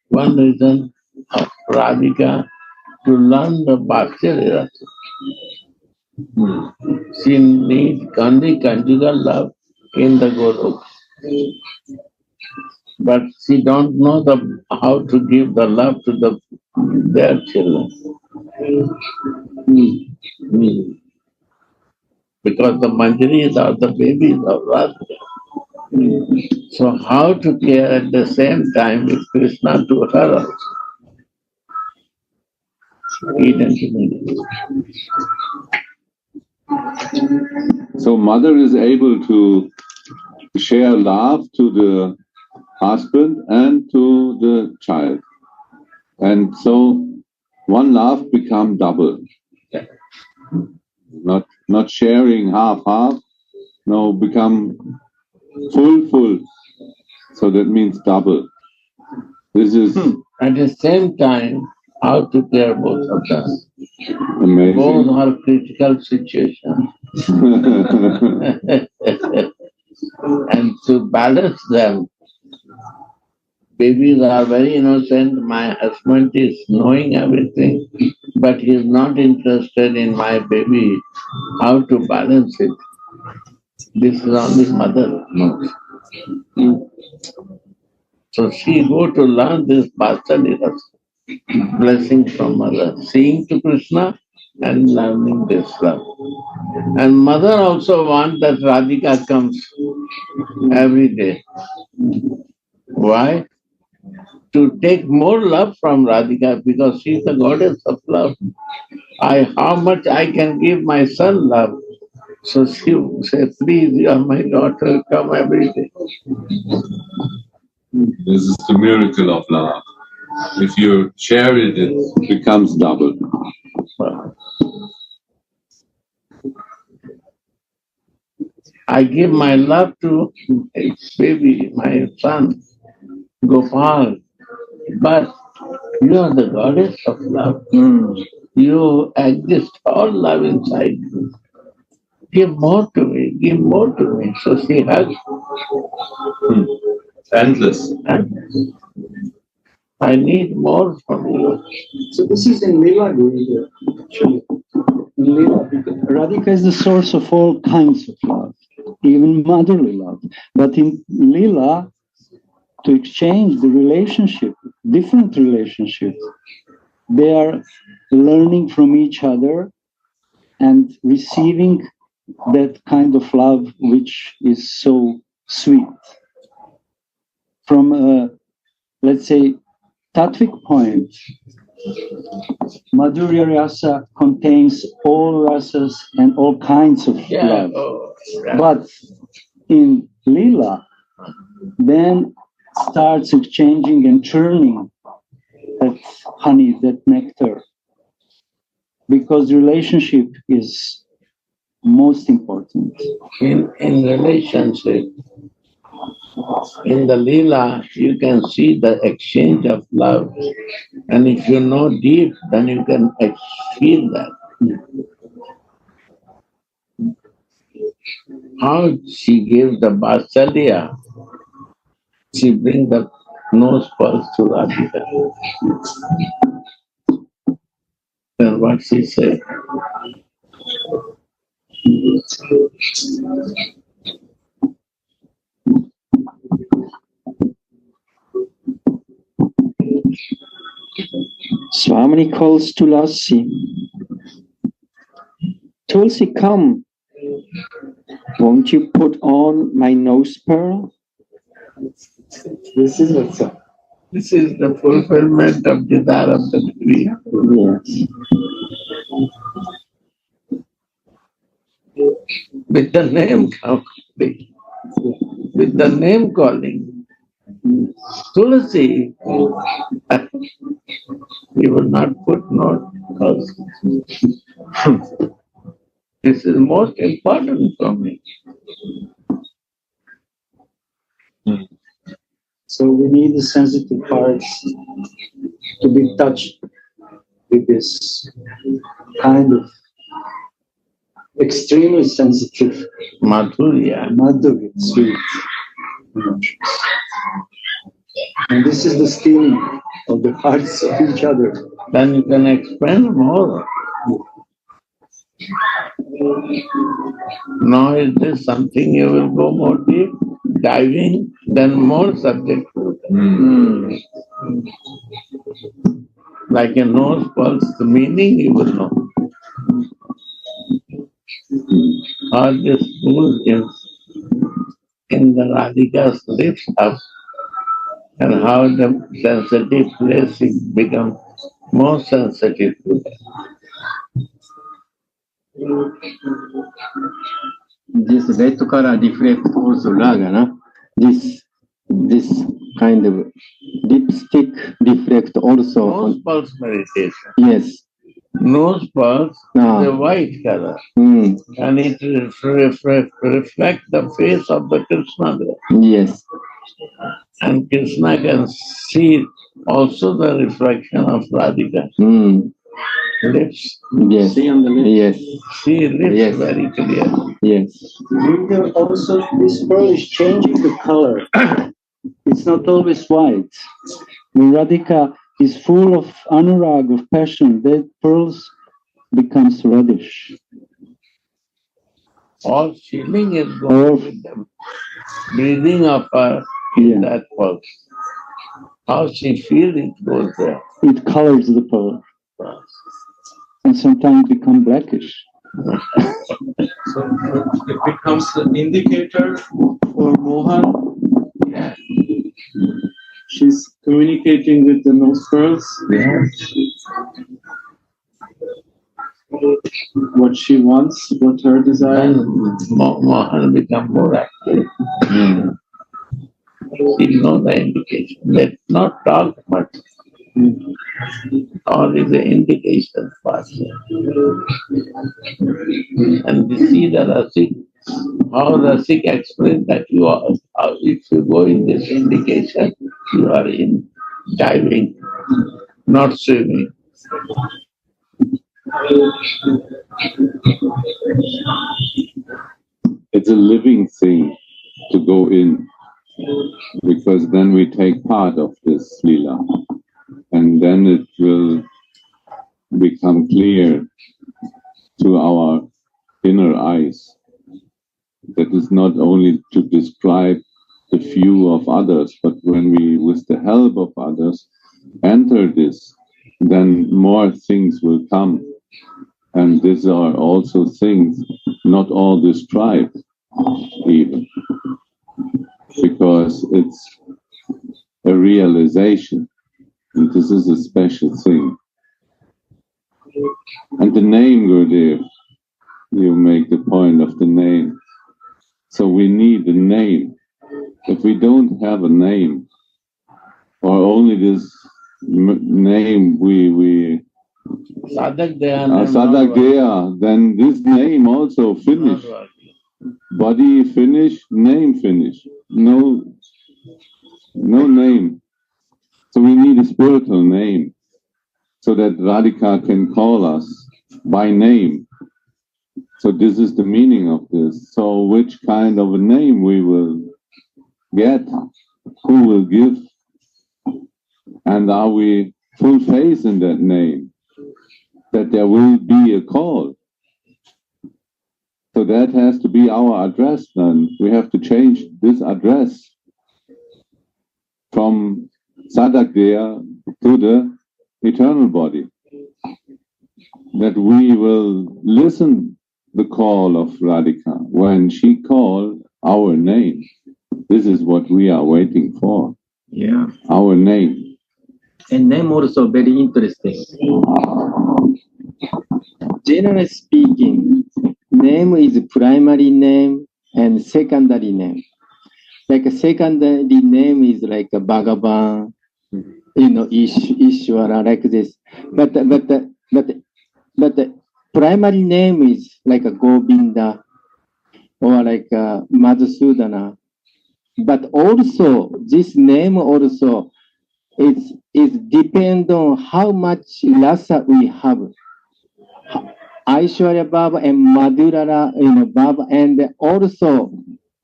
[SPEAKER 1] One reason of Radhika to learn the Bhakti. She needs only conjugal love in the Golok. But she don't know how to give the love to their children. because the Manjaris are the babies of Radhika. So how to care at the same time with Krishna to her also?
[SPEAKER 5] So mother is able to share love to the husband and to the child. And so one love becomes double. Not sharing half, no, become full. So that means double. This is
[SPEAKER 1] at the same time how to care both of them.
[SPEAKER 5] Amazing.
[SPEAKER 1] Both are critical situations. And to balance them, babies are very innocent. My husband is knowing everything, but he is not interested in my baby. How to balance it? This is only mother knows. So she go to learn this Bhattacharya blessing from mother, seeing to Krishna and learning this love. And mother also wants that Radhika comes every day. Why? To take more love from Radhika because she is the goddess of love. How much I can give my son love. So she will say, please, you are my daughter, come every day.
[SPEAKER 5] This is the miracle of love. If you share it, it becomes double.
[SPEAKER 1] I give my love to my baby, my son, Gopal, but you are the goddess of love. You exist all love inside you. Give more to me, give more to me. So she hugs.
[SPEAKER 5] Endless.
[SPEAKER 1] I need more from you.
[SPEAKER 6] So this is in Lila Guru, actually. In Lila,
[SPEAKER 4] Radhika is the source of all kinds of love, even motherly love. But in Lila, to exchange the relationship, different relationships, they are learning from each other and receiving that kind of love which is so sweet. From a, let's say, Tattvic point, Madhurya Rasa contains all rasas and all kinds of love. But in Lila, then starts exchanging and churning that honey, that nectar, because relationship is most important.
[SPEAKER 1] In relationship, in the Leela, you can see the exchange of love. And if you know deep, then you can feel that. How she gives the Vatsalya, she brings the nose pulse to Radhika. Then what she said?
[SPEAKER 3] Swamini calls Tulasi. Tulsi, come. Won't you put on my nose pearl?
[SPEAKER 6] this is also.
[SPEAKER 1] This is the fulfillment of desire of the decree.
[SPEAKER 3] Yes.
[SPEAKER 1] With the name calling. With the name calling. Tulasi, you will not put no cause. This is most important for me.
[SPEAKER 6] So we need the sensitive hearts to be touched with this kind of extremely sensitive
[SPEAKER 1] Madhurya.
[SPEAKER 6] Madhurya, sweet. And this is the stealing of the hearts of each other.
[SPEAKER 1] Then you can expand more. Now is this something you will go more deep, diving, then more subject to it. Like a nose pulse, the meaning you will know. how this mood is in the Radhika's lips up and how the sensitive place becomes more sensitive to that.
[SPEAKER 2] This red color reflects also raga, no? This kind of lipstick reflect also
[SPEAKER 1] Nose
[SPEAKER 2] on,
[SPEAKER 1] pulse meditation.
[SPEAKER 2] yes.
[SPEAKER 1] Nose pulse
[SPEAKER 2] Ah.
[SPEAKER 1] is a white color
[SPEAKER 2] Mm,
[SPEAKER 1] and it reflects the face of the Krishna there.
[SPEAKER 2] yes.
[SPEAKER 1] And Krishna can see also the reflection of Radhika.
[SPEAKER 2] Mm,
[SPEAKER 1] Lips.
[SPEAKER 2] yes.
[SPEAKER 6] See on the lips.
[SPEAKER 2] Yes.
[SPEAKER 1] See lips
[SPEAKER 2] Yes.
[SPEAKER 1] very clearly.
[SPEAKER 2] Yes.
[SPEAKER 6] There also, this pearl is changing the color. It's not always white. When Radhika is full of anurag, of passion, that pearls becomes reddish.
[SPEAKER 1] All feeling is going with the breathing of her in that pulse. How she feels it goes there.
[SPEAKER 6] It colors the pearl. And sometimes become blackish.
[SPEAKER 7] So it becomes the indicator for Mohan.
[SPEAKER 1] Yeah.
[SPEAKER 6] She's communicating with the nose pearls. What she wants, what her desire.
[SPEAKER 1] Then Mohan become more active. He knows the indication. Let's not talk much. All is the indication part. And we see the Rasik, how Rasik explains that you are, if you go in this indication, you are in diving, not swimming.
[SPEAKER 5] It's a living thing to go in, because then we take part of this lila, and then it will become clear to our inner eyes that is not only to describe the view of others, but when we, with the help of others, enter this, then more things will come. And these are also things not all described even, because it's a realization, and this is a special thing. And the name, Gurudev, you make the point of the name. So we need a name. If we don't have a name, or only this name we
[SPEAKER 1] Sadak
[SPEAKER 5] Sadagya, then this name also finish. Body finish, name finish. No name. So we need a spiritual name, so that Radhika can call us by name. So this is the meaning of this. So which kind of a name we will get, who will give, and are we full faith in that name, that there will be a call? So that has to be our address then. We have to change this address from Sadagya to the eternal body. That we will listen the call of Radhika when she called our name. This is what we are waiting for.
[SPEAKER 2] Yeah.
[SPEAKER 5] Our name.
[SPEAKER 2] And name also very interesting. Generally speaking, name is primary name and secondary name. Like a secondary name is like a Bhagavan, Ishvara, like this. But the primary name is like a Govinda or like a Madhusudana. But also, this name also is depend on how much rasa we have. Aishwarya Baba and Madhurara, Baba, and also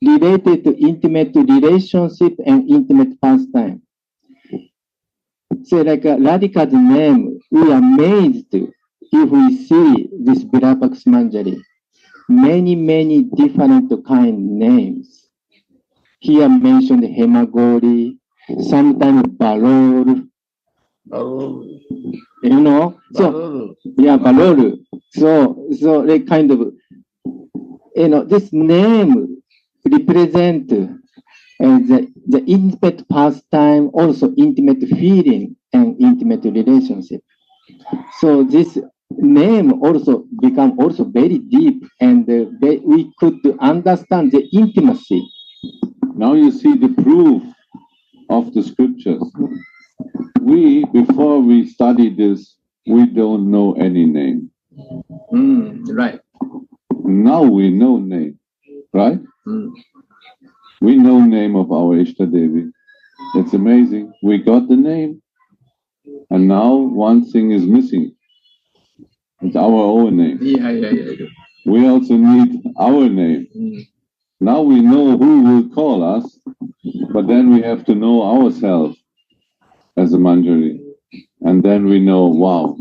[SPEAKER 2] related to intimate relationship and intimate pastime. So like Radhika's name, we are amazed if we see this Virapax Manjari. Many different kind names. Here mentioned Hemagori, sometimes Balor, so yeah, Balor. So they kind of this name represent the intimate pastime, also intimate feeling and intimate relationship. So this name also become also very deep, and we could understand the intimacy.
[SPEAKER 5] Now you see the proof of the scriptures. Before we study this, we don't know any name.
[SPEAKER 2] Right.
[SPEAKER 5] Now we know name, right? We know name of our Ishtadevi. It's amazing. We got the name. And now one thing is missing. It's our own name.
[SPEAKER 2] Yeah.
[SPEAKER 5] We also need our name. Now we know who will call us, but then we have to know ourselves as a Manjari. And then we know, wow,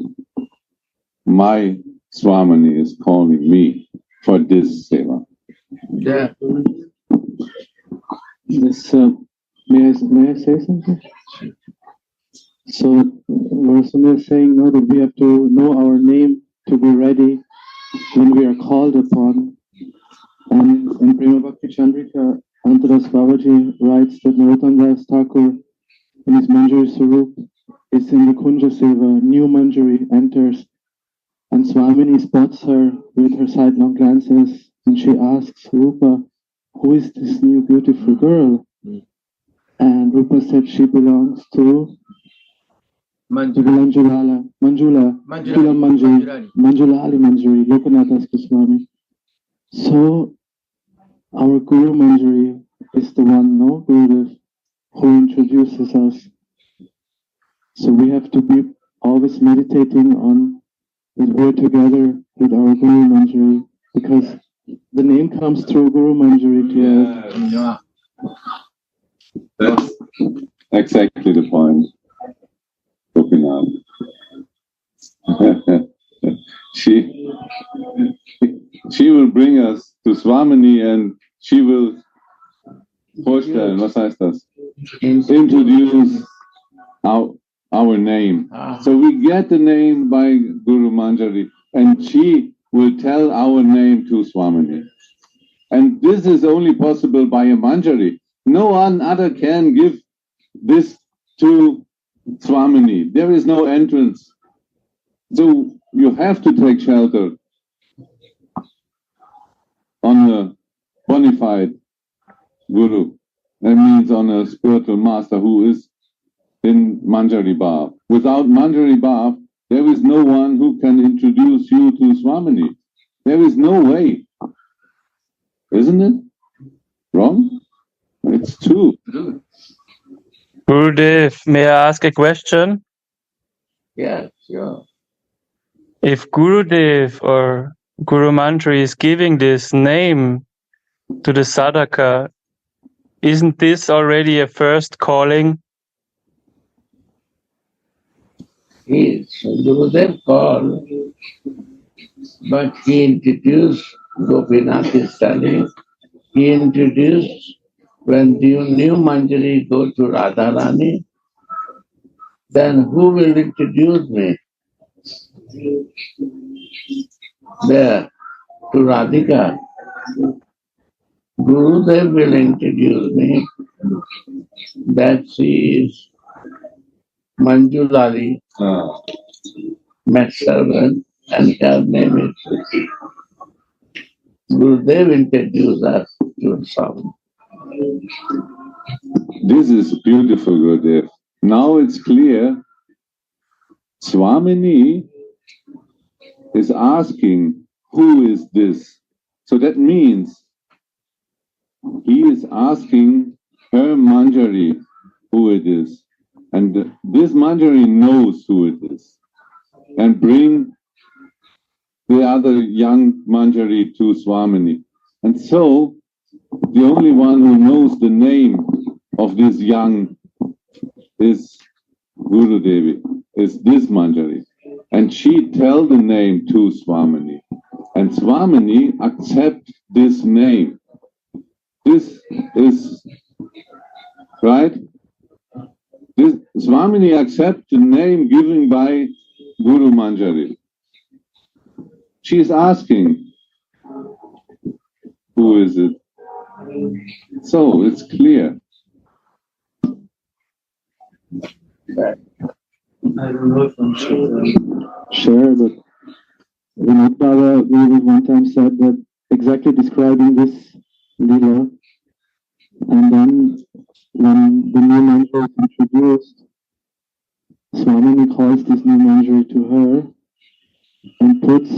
[SPEAKER 5] my Swamini is calling me for this seva.
[SPEAKER 2] Yeah.
[SPEAKER 6] This, may I say something? So, Varsami is saying now that we have to know our name to be ready when we are called upon. And in Prema Bhakti Chandrika, Antaras Babaji writes that Narottam Das Thakur, in his Manjari Swarup, is in the Kunja Seva. New Manjari enters, and Swamini spots her with her sidelong glances, and she asks Rupa, who is this new beautiful girl? And Rupa said she belongs to Manjulali Manjari, Lokanathas Goswami. So our Guru Manjari is the one, no, Gurudev, who introduces us. So we have to be always meditating on that we're together with our Guru Manjari, because the name comes through Guru Manjari to us.
[SPEAKER 5] That's exactly the point. She will bring us to Swamini, and she will vorstellen, was heißt das? Introduce our name. So we get the name by Guru Manjari, and she will tell our name to Swamini. And this is only possible by a Manjari. No one other can give this to Swamini. There is no entrance. So you have to take shelter on a bona fide Guru. That means on a spiritual master who is in Manjari Bhav. Without Manjari Bhav, there is no one who can introduce you to Swamini. There is no way. Isn't it? Wrong? It's true.
[SPEAKER 8] Gurudev, may I ask a question?
[SPEAKER 1] Yeah, sure.
[SPEAKER 8] If Gurudev or Guru Manjari is giving this name to the sadhaka, isn't this already a first calling?
[SPEAKER 1] Yes, Gurudev called, but he introduced, Gopinath is telling, he introduced, when the new Manjari go to Radharani, then who will introduce me? There, to Radhika. Gurudev will introduce me that she is Manjulali, maidservant, and her name is Suchi. Gurudev introduced us to some.
[SPEAKER 5] This is beautiful, Gurudev. Now it's clear. Swamini is asking, who is this? So that means he is asking her Manjari who it is. And this Manjari knows who it is. And bring the other young Manjari to Swamini. And so, the only one who knows the name of this young is Guru Devi, is this Manjari. And she tell the name to Swamini. And Swamini accept this name. This is, right? This Swamini accept the name given by Guru Manjari. She is asking, Who is it? So it's clear.
[SPEAKER 7] I don't know if I'm sure.
[SPEAKER 6] Sure, but Baba one time said that exactly describing this lila, and then when the new mantra is introduced, Swamini calls this new mantra to her and puts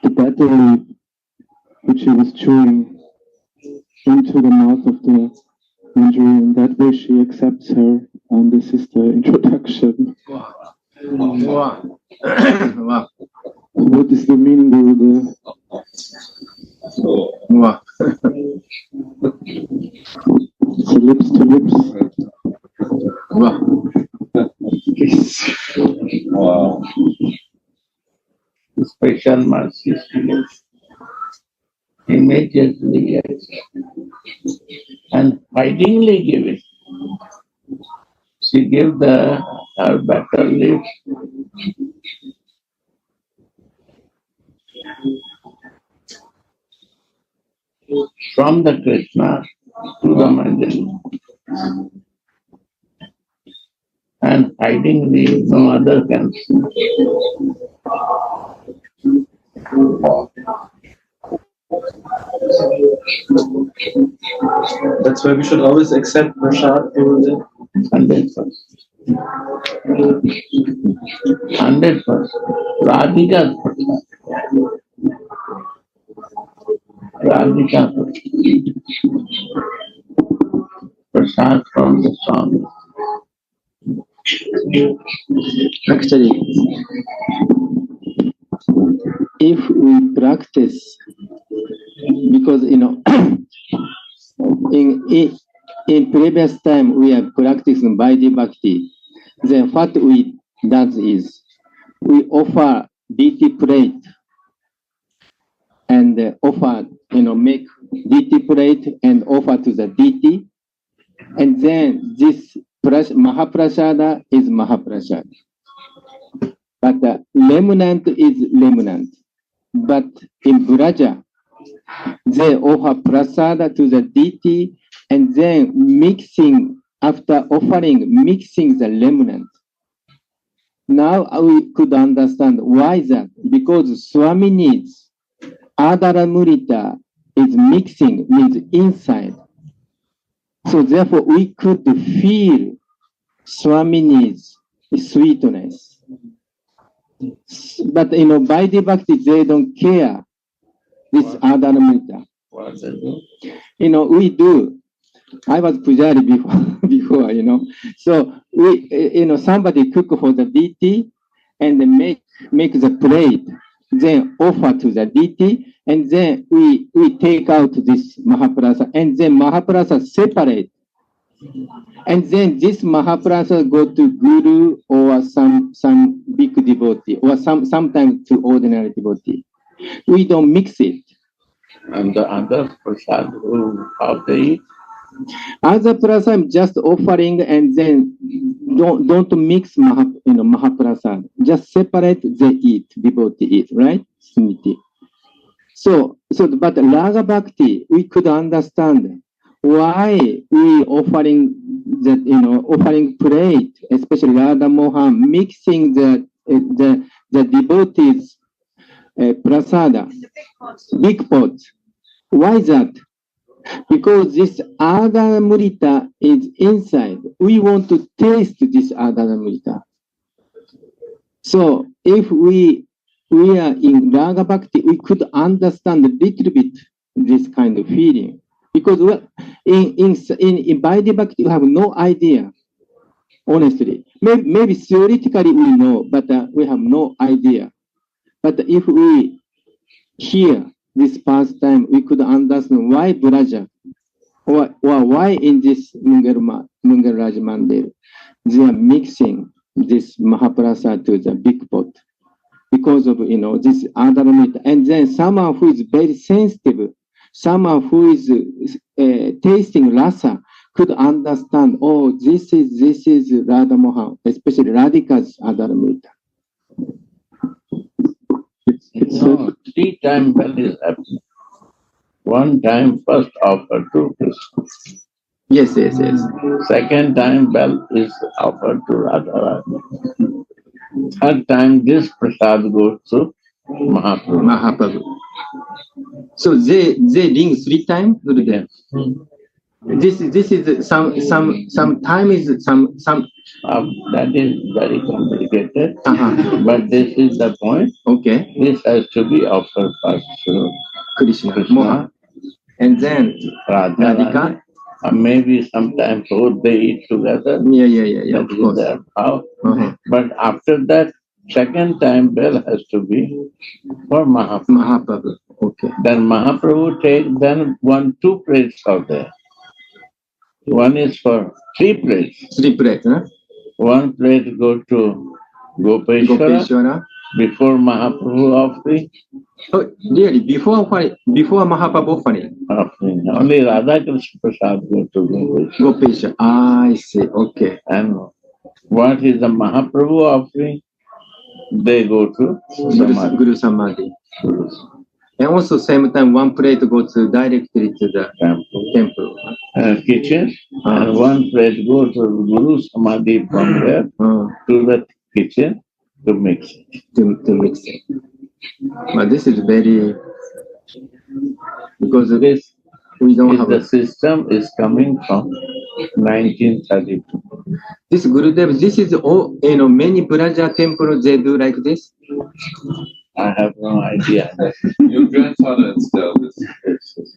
[SPEAKER 6] the betel leaf which he was chewing into the mouth of the manjari, and that way she accepts her, and this is the introduction.
[SPEAKER 1] Wow. Wow.
[SPEAKER 6] What is the meaning, Gurudev?
[SPEAKER 1] Wow.
[SPEAKER 6] So lips to lips.
[SPEAKER 1] Wow.
[SPEAKER 5] Wow.
[SPEAKER 1] Special mercy immediately, yes, and fightingly give it. She gave her better lips. From the Krishna to the Manjari. And fightingly no other can see.
[SPEAKER 7] That's why we should always accept prasad.
[SPEAKER 1] 100%. 100%. Radhika. Radhika. Prasad from the song.
[SPEAKER 2] Actually, if we practice, because in previous time we are practicing Vaidhi Bhakti, then what we does is we offer deity plate and offer, make deity plate and offer to the deity, and then this Mahaprasada is Mahaprasada. But the remnant is remnant. But in Braja, they offer prasada to the deity and then mixing, after offering, mixing the remnant. Now we could understand why that. Because Swamini's Adara Murita is mixing, means inside. So therefore we could feel Swamini's sweetness. But Vaidhi Bhakti, they don't care this Adharamrita. We do. I was Pujari before, So we, somebody cook for the deity and make the plate, then offer to the deity, and then we take out this Mahaprasada, and then Mahaprasada separate. And then this Mahaprasada go to Guru or some big devotee, or sometimes to ordinary devotee. We don't mix it.
[SPEAKER 1] And the other prasad, how they eat?
[SPEAKER 2] Other prasad just offering, and then don't mix Mahaprasad. Just separate, they eat, devotee eat, right? So but Raga Bhakti, we could understand why we offering that, offering plate, especially Radha Mohan, mixing the devotees prasada, big pot. Why that? Because this Adana Murita is inside. We want to taste this Adana Murita. So if we are in Raga Bhakti, we could understand a little bit this kind of feeling. Because in Vaidhi Bhakti, we have no idea, honestly. Maybe theoretically we know, but we have no idea. But if we hear this pastime, we could understand why Braja, or why in this Mungal Raj Mandir, they are mixing this Mahaprasad to the big pot. Because of, this Adharamrita. And then someone who is very sensitive, someone who is tasting rasa could understand, oh, this is Radha Mohan, especially Radhika's Adharamrita.
[SPEAKER 1] It's 3 times well is happening. one time first offered to Krishna.
[SPEAKER 2] Yes, yes, yes.
[SPEAKER 1] Second time bell is offered to Radha. Third time this prasad goes to Mahaprabhu.
[SPEAKER 2] Mahaprabhu. So they ring 3 times, Gurudev. This is some time is some
[SPEAKER 1] That is very complicated, but this is the point.
[SPEAKER 2] Okay.
[SPEAKER 1] This has to be offered first to
[SPEAKER 2] Krishna. And then Radhika.
[SPEAKER 1] Maybe sometimes both they eat together.
[SPEAKER 2] Yeah. Of course.
[SPEAKER 1] How? But after that, second time bell has to be for Mahaprabhu.
[SPEAKER 2] Okay.
[SPEAKER 1] Then Mahaprabhu takes then 2 plates are there. One is for 3 plates.
[SPEAKER 2] 3 plates, huh?
[SPEAKER 1] 1 plate go to Gopeshwara before Mahaprabhu offering.
[SPEAKER 2] Oh, really? Before Mahaprabhu offering?
[SPEAKER 1] Only Radha Krishna Prasad go to
[SPEAKER 2] Gopeshwara. I see. Okay.
[SPEAKER 1] And what is the Mahaprabhu offering? They go to
[SPEAKER 2] Guru Samadhi. And also same time 1 plate goes directly to the temple.
[SPEAKER 1] Kitchen. And 1 plate goes to Guru Samadhi from there to the kitchen to mix it.
[SPEAKER 2] To mix it. But this is very, because this we don't have
[SPEAKER 1] the system is coming from 1932.
[SPEAKER 2] This Gurudev, this is all, many Braja temples they do like this.
[SPEAKER 1] I have no idea.
[SPEAKER 5] Your grandfather installed this.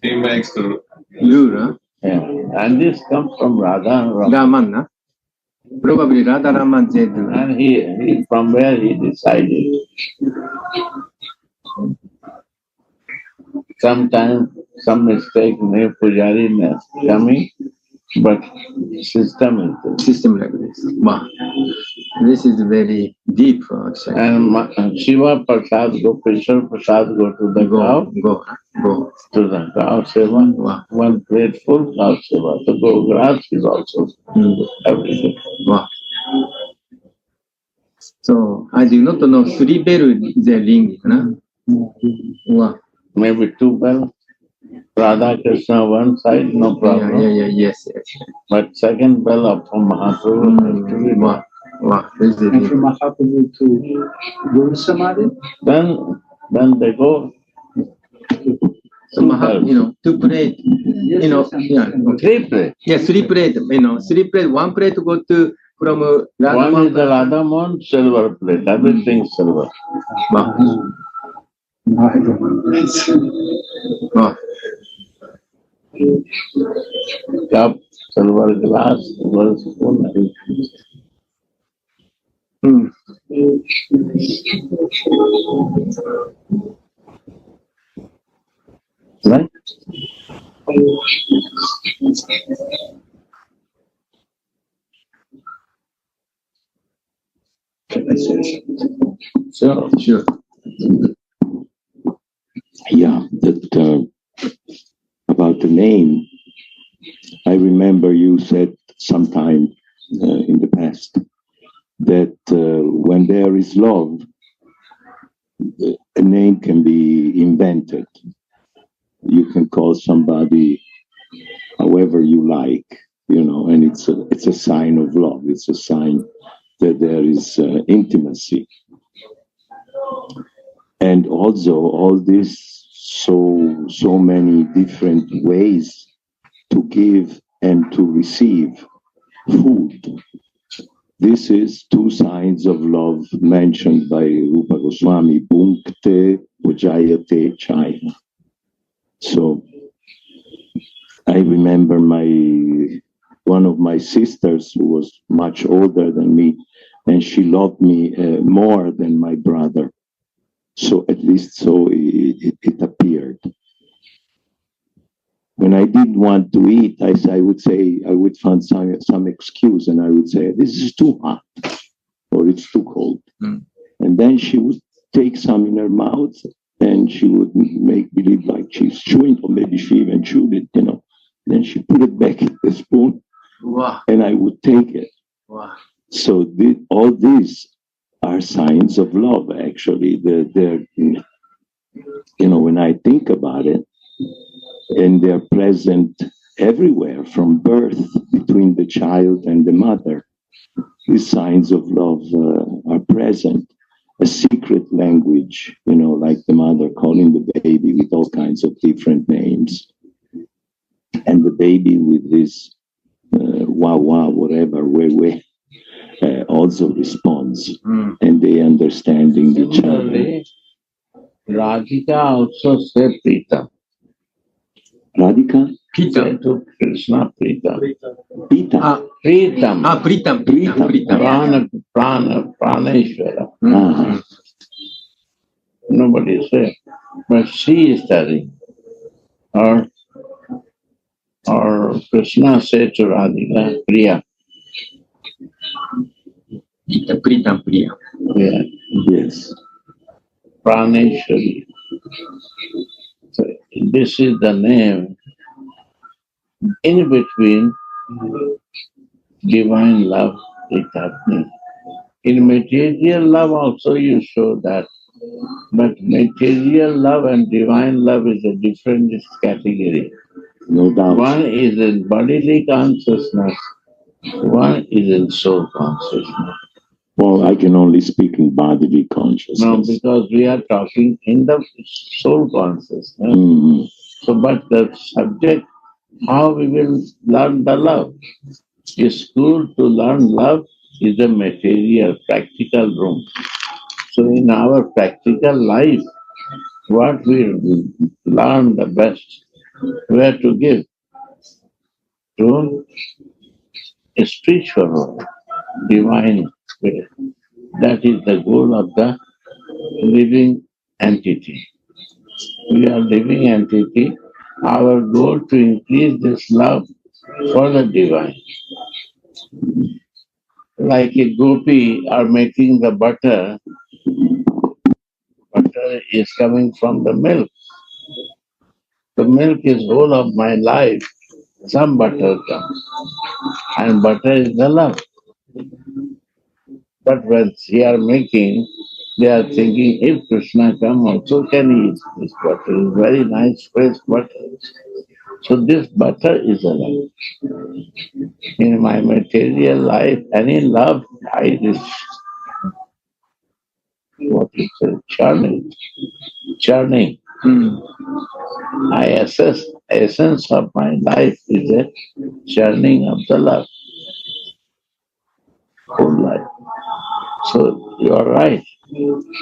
[SPEAKER 5] He makes the
[SPEAKER 2] rule, huh?
[SPEAKER 1] Yeah. And this comes from Radha
[SPEAKER 2] Raman, huh? Probably Radha Raman they do.
[SPEAKER 1] And he from where he decided. Sometimes some mistake may Pujari coming, but system is
[SPEAKER 2] system like this. Wow. This is very deep actually.
[SPEAKER 1] And Shiva Prasad go, Krishna Prasad go to the cow.
[SPEAKER 2] Go
[SPEAKER 1] to the cow seva.
[SPEAKER 2] Wow.
[SPEAKER 1] 1 plate full cow seva. The go grass is also everything.
[SPEAKER 2] Wow. So I do not know 3 bell they ring, huh? Wow.
[SPEAKER 1] Maybe 2 bells. Radha Krishna one side, no problem.
[SPEAKER 2] Yes.
[SPEAKER 1] But second bell up from Mahaprabhu.
[SPEAKER 2] Wow.
[SPEAKER 6] And from Mahaprabhu to Guru Samadhi?
[SPEAKER 1] Then they go.
[SPEAKER 2] So 2 plate,
[SPEAKER 1] yeah. 3 plate.
[SPEAKER 2] Yeah, 3 plate, 3 plate, 1 plate go to from Radha.
[SPEAKER 1] One is the Radha Mohan silver plate, everything silver.
[SPEAKER 2] Wow.
[SPEAKER 1] Cup, silver glass, silver spoon. Right?
[SPEAKER 2] Sure.
[SPEAKER 9] Yeah, that about the name, I remember you said sometime in the past that when there is love, a name can be invented. You can call somebody however you like, and it's a sign of love. It's a sign that there is intimacy. And also all this so many different ways to give and to receive food. This is 2 signs of love mentioned by Rupa Goswami, Bhunkte Ujayate Chaya. So I remember one of my sisters who was much older than me, and she loved me more than my brother. So at least so it appeared. When I didn't want to eat, I would find some excuse, and I would say, this is too hot, or it's too cold. And then she would take some in her mouth, and she would make believe like she's chewing, or maybe she even chewed it, Then she put it back in the spoon, and I would take it.
[SPEAKER 2] Wow.
[SPEAKER 9] So all these are signs of love, actually. They're when I think about it, and they're present everywhere from birth between the child and the mother. These signs of love are present. A secret language, like the mother calling the baby with all kinds of different names. And the baby with his wah wah, whatever, way, also responds. And they understanding each other.
[SPEAKER 1] Radhika also said Prita.
[SPEAKER 9] Radhika?
[SPEAKER 1] Said to Krishna Prita.
[SPEAKER 9] Pita.
[SPEAKER 1] Pritam.
[SPEAKER 9] Pritam.
[SPEAKER 1] Praneshwara. Nobody said. But she is telling. Or Krishna said to Radhika, Priya.
[SPEAKER 2] Pritam Priya.
[SPEAKER 1] Yeah.
[SPEAKER 9] Yes.
[SPEAKER 1] Praneshwari. So this is the name. In between, divine love is happening. In material love also you show that. But material love and divine love is a different category.
[SPEAKER 9] No doubt.
[SPEAKER 1] One is in bodily consciousness, one is in soul consciousness.
[SPEAKER 9] Well, I can only speak in bodily consciousness.
[SPEAKER 1] No, because we are talking in the soul consciousness. So, but the subject, how we will learn the love. A school to learn love is a material, practical room. So in our practical life, what we learn the best, where to give? To a spiritual world, divine spirit. That is the goal of the living entity. We are living entity. Our goal to increase this love for the divine. Like a gopi are making the butter. Butter is coming from the milk. The milk is whole of my life. Some butter comes. And butter is the love. But when they are making, they are thinking, if Krishna come also can eat this butter. It's very nice fresh butter. So this butter is a love. In my material life, any love, I what is it? Churning. I assess essence of my life is a churning of the love. Whole life. So you are right.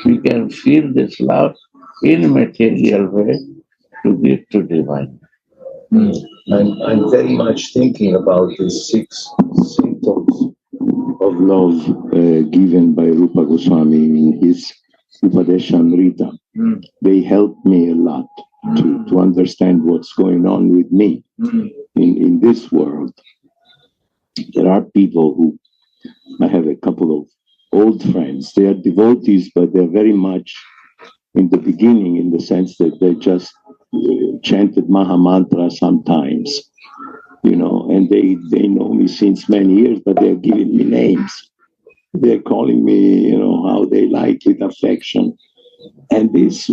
[SPEAKER 1] We can feel this love in material way to give to divine.
[SPEAKER 9] I'm very much thinking about the 6 symptoms of love given by Rupa Goswami in his Upadeshamrita. They help me a lot to understand what's going on with me in this world. There are people who, I have a couple of old friends, they are devotees, but they're very much in the beginning in the sense that they just chanted Maha Mantra sometimes, and they know me since many years, but they're giving me names. They're calling me, how they like with affection. And this,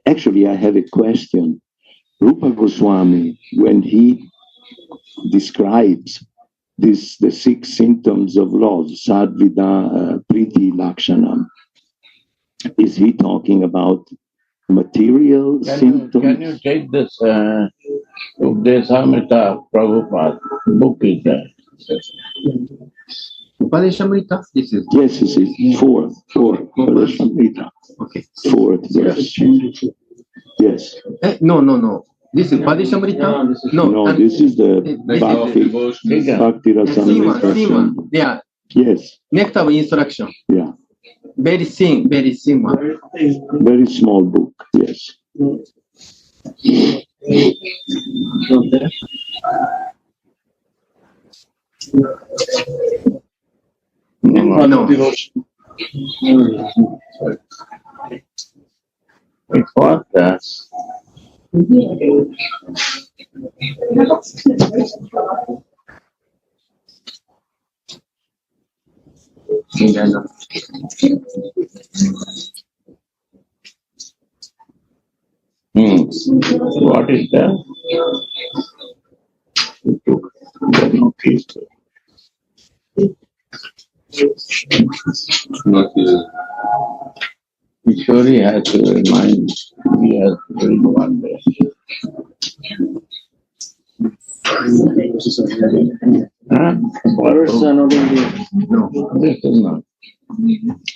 [SPEAKER 9] actually, I have a question. Rupa Goswami, when he describes the 6 symptoms of love, Sadvida, Priti, Lakshanam, is he talking about material symptoms?
[SPEAKER 1] Can you take this Updesamrita Prabhupada book is there?
[SPEAKER 2] Upadeshamrita? This is.
[SPEAKER 9] Yes, this is 4. Upadeshamrita.
[SPEAKER 2] Okay.
[SPEAKER 9] 4th verse. Yes.
[SPEAKER 2] No. This is Upadeshamrita?
[SPEAKER 9] No, this is the Bhakti Rasamrita.
[SPEAKER 2] Sima. Yeah.
[SPEAKER 9] Yes.
[SPEAKER 2] Nectar of instruction.
[SPEAKER 9] Yeah.
[SPEAKER 2] Very thin one.
[SPEAKER 9] Very small book, yes.
[SPEAKER 2] No.
[SPEAKER 1] It was that. What is that? Kishori has to remind, he has to bring one day. Huh? No, this is not.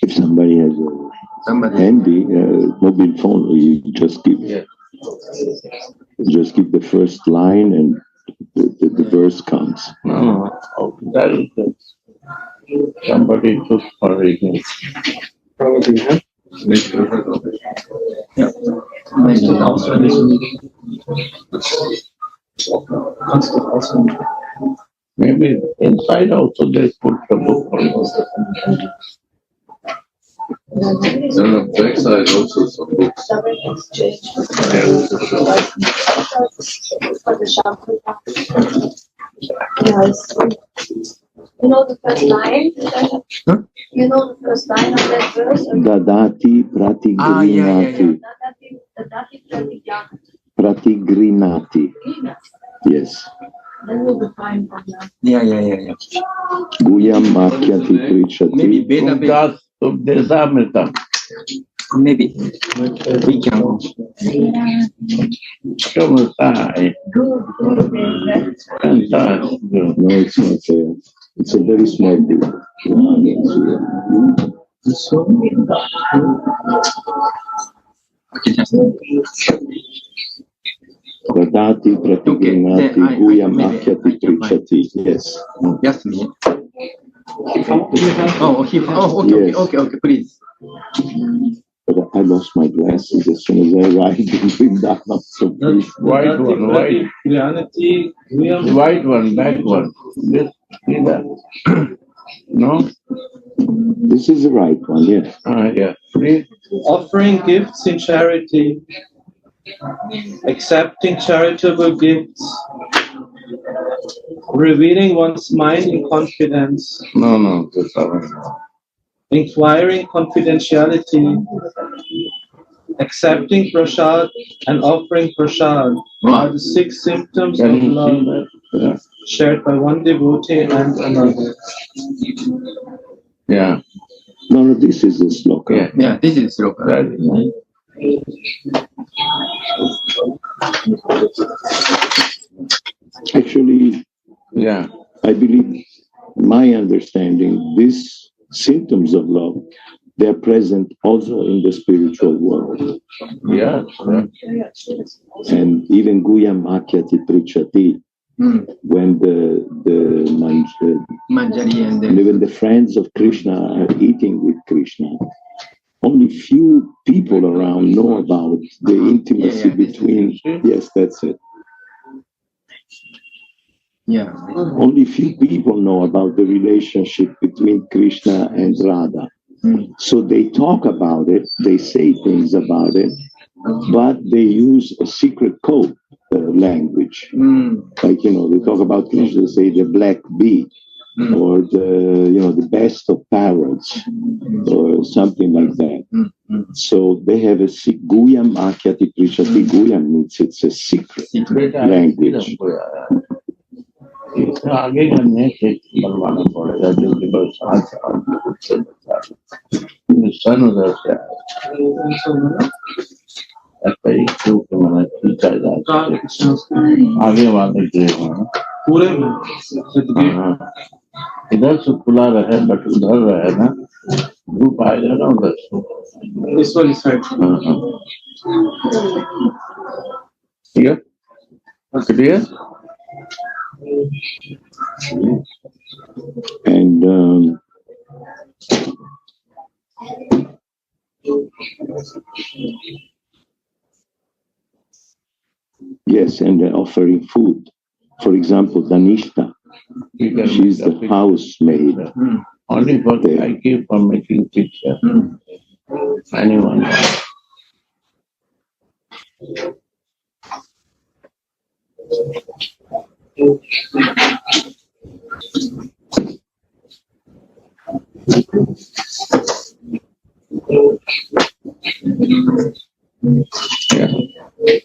[SPEAKER 9] If somebody has a handy mobile phone, you just give the first line and the verse comes.
[SPEAKER 1] No, that is it. Somebody took for reading.
[SPEAKER 7] Probably, huh? Ja. Auswendig. Kannst du auswendig.
[SPEAKER 1] Maybe inside also they put the book for you.
[SPEAKER 5] On the backside also some books.
[SPEAKER 10] You know the first line? You know the first line of that verse?
[SPEAKER 9] Dadati pratigrinati. Pratigrinati. Yes.
[SPEAKER 10] Then we'll define from that.
[SPEAKER 6] Yeah.
[SPEAKER 9] Guyam makyati prichati.
[SPEAKER 6] Maybe beta. Maybe we can.
[SPEAKER 9] No, it's not there. It's a very small book. Radati pratigrinati guyam makyati prichati. Yes.
[SPEAKER 6] Just me. Okay, please.
[SPEAKER 9] But I lost my glasses as soon as I arrived in Vrindavan. So please.
[SPEAKER 1] White one, black one. This, see that? No?
[SPEAKER 9] This is the right one, yes.
[SPEAKER 1] Yeah. Please.
[SPEAKER 7] Offering gifts in charity, accepting charitable gifts, revealing one's mind in confidence,
[SPEAKER 1] No, this one.
[SPEAKER 7] inquiring confidentiality, accepting prasad and offering prasad are the 6 symptoms
[SPEAKER 1] Can
[SPEAKER 7] of
[SPEAKER 1] you see
[SPEAKER 7] love
[SPEAKER 1] that? Yeah.
[SPEAKER 7] shared by one devotee and another.
[SPEAKER 1] Yeah.
[SPEAKER 9] No, this is the sloka.
[SPEAKER 6] Yeah, this is sloka.
[SPEAKER 1] That is nice.
[SPEAKER 9] Actually,
[SPEAKER 1] Yeah.
[SPEAKER 9] I believe, my understanding, these symptoms of love, they're present also in the spiritual world.
[SPEAKER 1] Yes.
[SPEAKER 9] And even Guyam Makyati Prichati, when the
[SPEAKER 6] Manjari and
[SPEAKER 9] when the friends of Krishna are eating with Krishna, only few people around know about the intimacy between. Yes, that's it.
[SPEAKER 6] yeah.
[SPEAKER 9] Only few people know about the relationship between Krishna and Radha. So they talk about it, they say things about it, but they use a secret code language. Like, they talk about Krishna, they say the black bee, or the best of parrots, or something like that. So they have a Guyam Akyati Prishati. Guyam means it's a secret language.
[SPEAKER 1] आगे करने से बनवाना पड़ेगा जो कि बरसात सन उधर से ऐसा ही क्यों कि मैंने खींचा जाता आगे वाले के
[SPEAKER 7] पूरे में
[SPEAKER 1] इधर से खुला रहे बट उधर रहे ना धूप आएगा ना उधर से
[SPEAKER 7] इस वाली साइड
[SPEAKER 1] ठीक है clear
[SPEAKER 9] And yes, and they're offering food. For example, Danishta, she's the housemaid.
[SPEAKER 1] Only for I keep on making picture. Anyone. Yeah.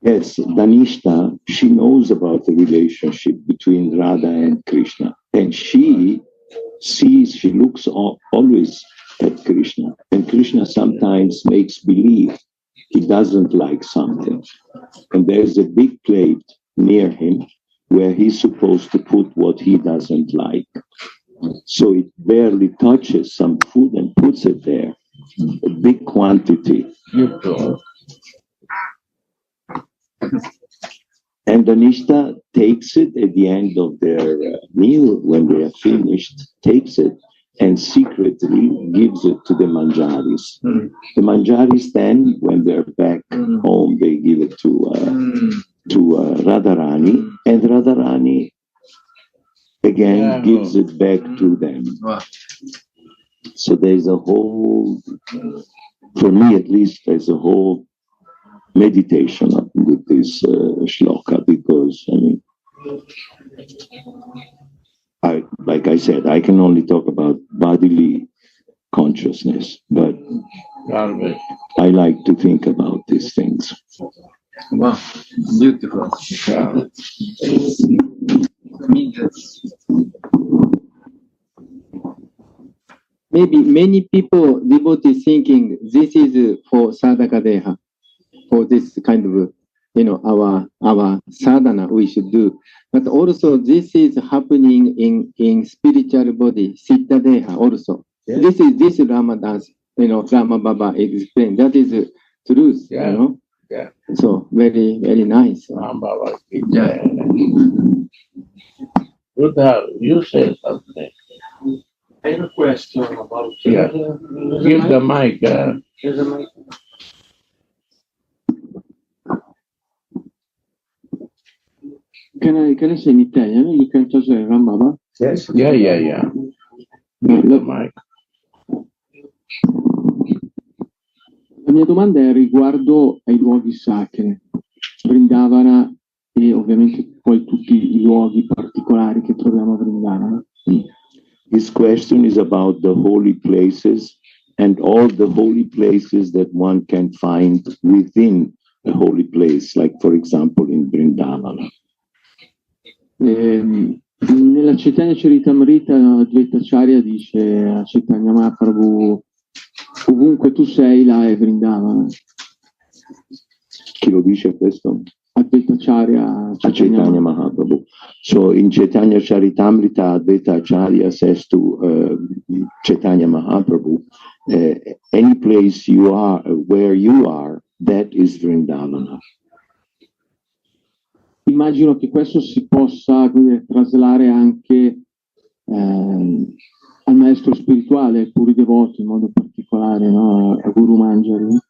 [SPEAKER 9] Yes, Dhanishta, she knows about the relationship between Radha and Krishna. And she looks always at Krishna. And Krishna sometimes makes believe he doesn't like something. And there's a big plate near him where he's supposed to put what he doesn't like. So it barely touches some food and puts it there. A big quantity. And Dhanishta takes it at the end of their meal, when they are finished, takes it and secretly gives it to the manjaris. The manjaris then, when they're back home, they give it to Radharani, and Radharani again gives it back to them. So there's a whole, for me at least, there's a whole meditation with this shloka, because like I said, I can only talk about bodily consciousness, but I like to think about these things.
[SPEAKER 2] Wow, beautiful. Maybe many people, devotees, thinking this is for sadhaka deha, for this kind of, our sadhana we should do. But also this is happening in spiritual body, siddha deha also. Yes. This Ramadan, Rama Baba explained. That is truth, Yeah. So very, very nice.
[SPEAKER 1] Yeah. Buddha, you say something.
[SPEAKER 11] I have a question about.
[SPEAKER 1] Yeah. Give the mic.
[SPEAKER 11] Here's the mic. Can I say in Italian? You can translate, Baba?
[SPEAKER 1] Yes. Yeah. Give the mic.
[SPEAKER 11] La mia domanda è riguardo ai luoghi sacri, Vrindavana e ovviamente poi tutti i luoghi particolari che troviamo a Vrindavana.
[SPEAKER 9] His question is about the holy places and all the holy places that one can find within a holy place, like for example in Vrindavana.
[SPEAKER 11] Nella Chaitanya Charitamrita Advaitacharya dice a Chaitanya Mahaprabhu: ovunque tu sei, là è Vrindavana.
[SPEAKER 9] Chi lo dice questo?
[SPEAKER 11] Advaitacharya
[SPEAKER 9] Chaitanya Mahaprabhu. So in Chaitanya Charitamrita, Advaitacharya says to Chaitanya Mahaprabhu, any place you are, where you are, that is Vrindavana.
[SPEAKER 11] Immagino che questo si possa traslare anche al maestro spirituale, ai puri devoti in modo particolare, no? A Guru Manjari.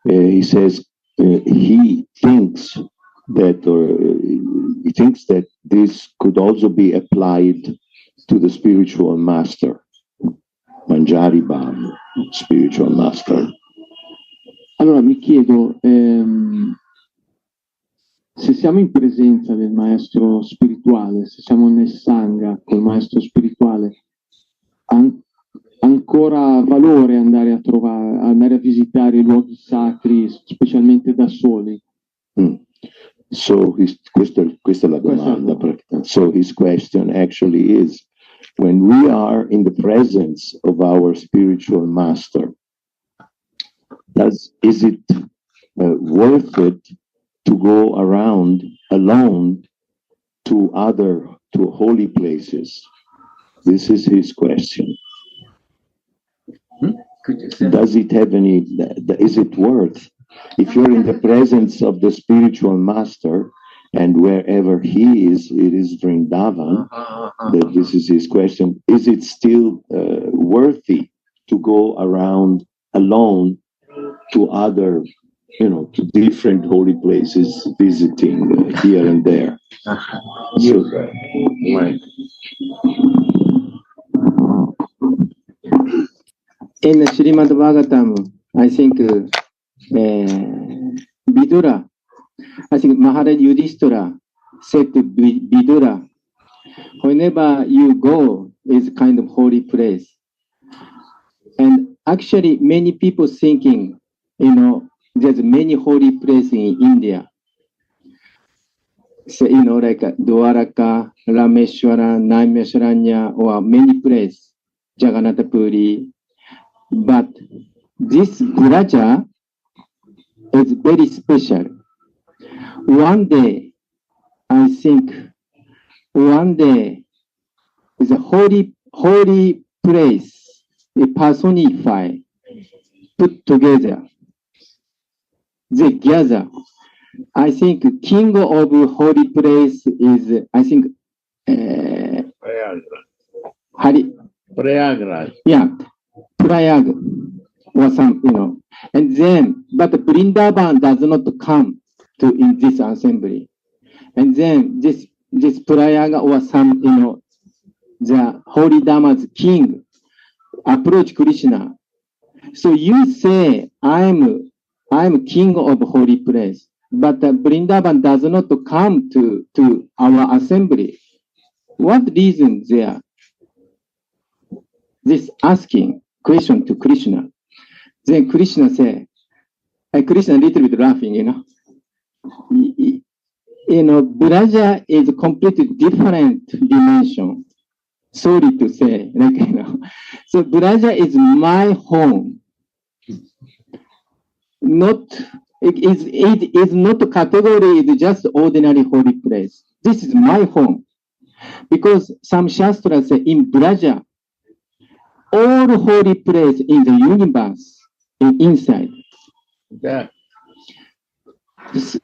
[SPEAKER 9] He says he thinks that this could also be applied to the spiritual master, Manjari Bham, spiritual master.
[SPEAKER 11] Allora mi chiedo, se siamo in presenza del maestro spirituale, se siamo nel Sangha col maestro spirituale, ancora valore andare a visitare i luoghi sacri, specialmente da soli?
[SPEAKER 9] So questa è la domanda. So his question actually is, when we are in the presence of our spiritual master, is it worth it to go around alone to holy places? This is his question. Does it have is it worth, if you're in the presence of the spiritual master and wherever he is, it is Vrindavan, that this is his question, is it still worthy to go around alone to other, to different holy places, visiting here and there?
[SPEAKER 2] In Srimad Bhagavatam, I think Vidura, I think Maharaja Yudhishthira said to Vidura, whenever you go is kind of holy place. And actually many people thinking, there's many holy places in India. So, like Dwaraka, Rameshwara, Naimesharanya, or many places, Jagannath Puri. But this Braja is very special. One day, I think, is a holy place, personified, put together. They gather. I think king of holy place is, I think,
[SPEAKER 1] Prayagraj.
[SPEAKER 2] Yeah, Prayag or some, and then, but Vrindavan does not come to in this assembly. And then this Prayag or some, the holy Dhamma's king approach Krishna. So you say, I'm king of holy place, but Vrindavan does not come to our assembly. What reason there? This asking question to Krishna. Then Krishna say, Krishna a little bit laughing, Braja is a completely different dimension. Sorry to say, So Braja is my home. It is not a category, it's just ordinary holy place. This is my home. Because some Shastras say in Braja, all holy place in the universe is inside.
[SPEAKER 1] Yeah.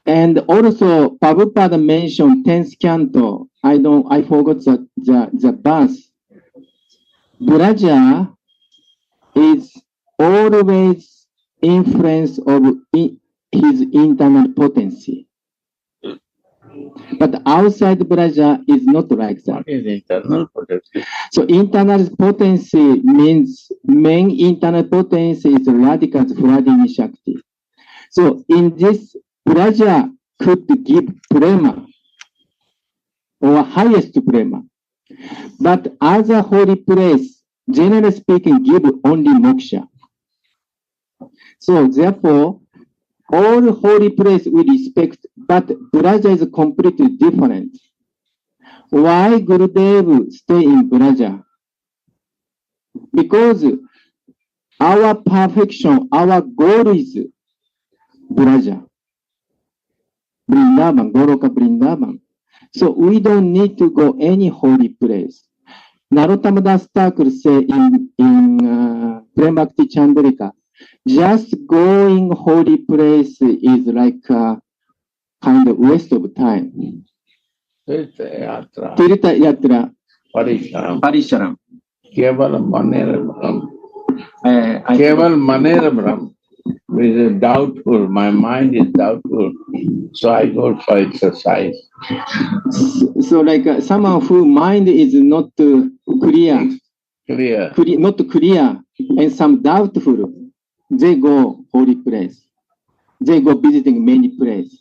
[SPEAKER 2] And also Prabhupada mentioned 10th canto. I forgot the verse. Braja is always influence of his internal potency. But outside Braja is not like that.
[SPEAKER 1] What is internal potency?
[SPEAKER 2] So internal potency means main internal potency is Radhika's Vladini Shakti. So in this, Braja could give prema or highest prema. But other holy place, generally speaking, give only moksha. So therefore, all holy place we respect, but Braja is completely different. Why Gurudev stay in Braja? Because our perfection, our goal is Braja. Vrindavan, Goloka Vrindavan. So we don't need to go any holy place. Narottama Das Thakur say in Prem Bhakti Chandrika, just going holy place is like kind of waste of time.
[SPEAKER 1] Tirtha Yatra.
[SPEAKER 2] Tirtha Yatra.
[SPEAKER 1] Parisharam. Keval Manera Brahm. Keval Manera Brahm. It is doubtful. My mind is doubtful. So I go for exercise.
[SPEAKER 2] So like someone whose mind is not clear, not clear, and some doubtful, they go holy place. They go visiting many places.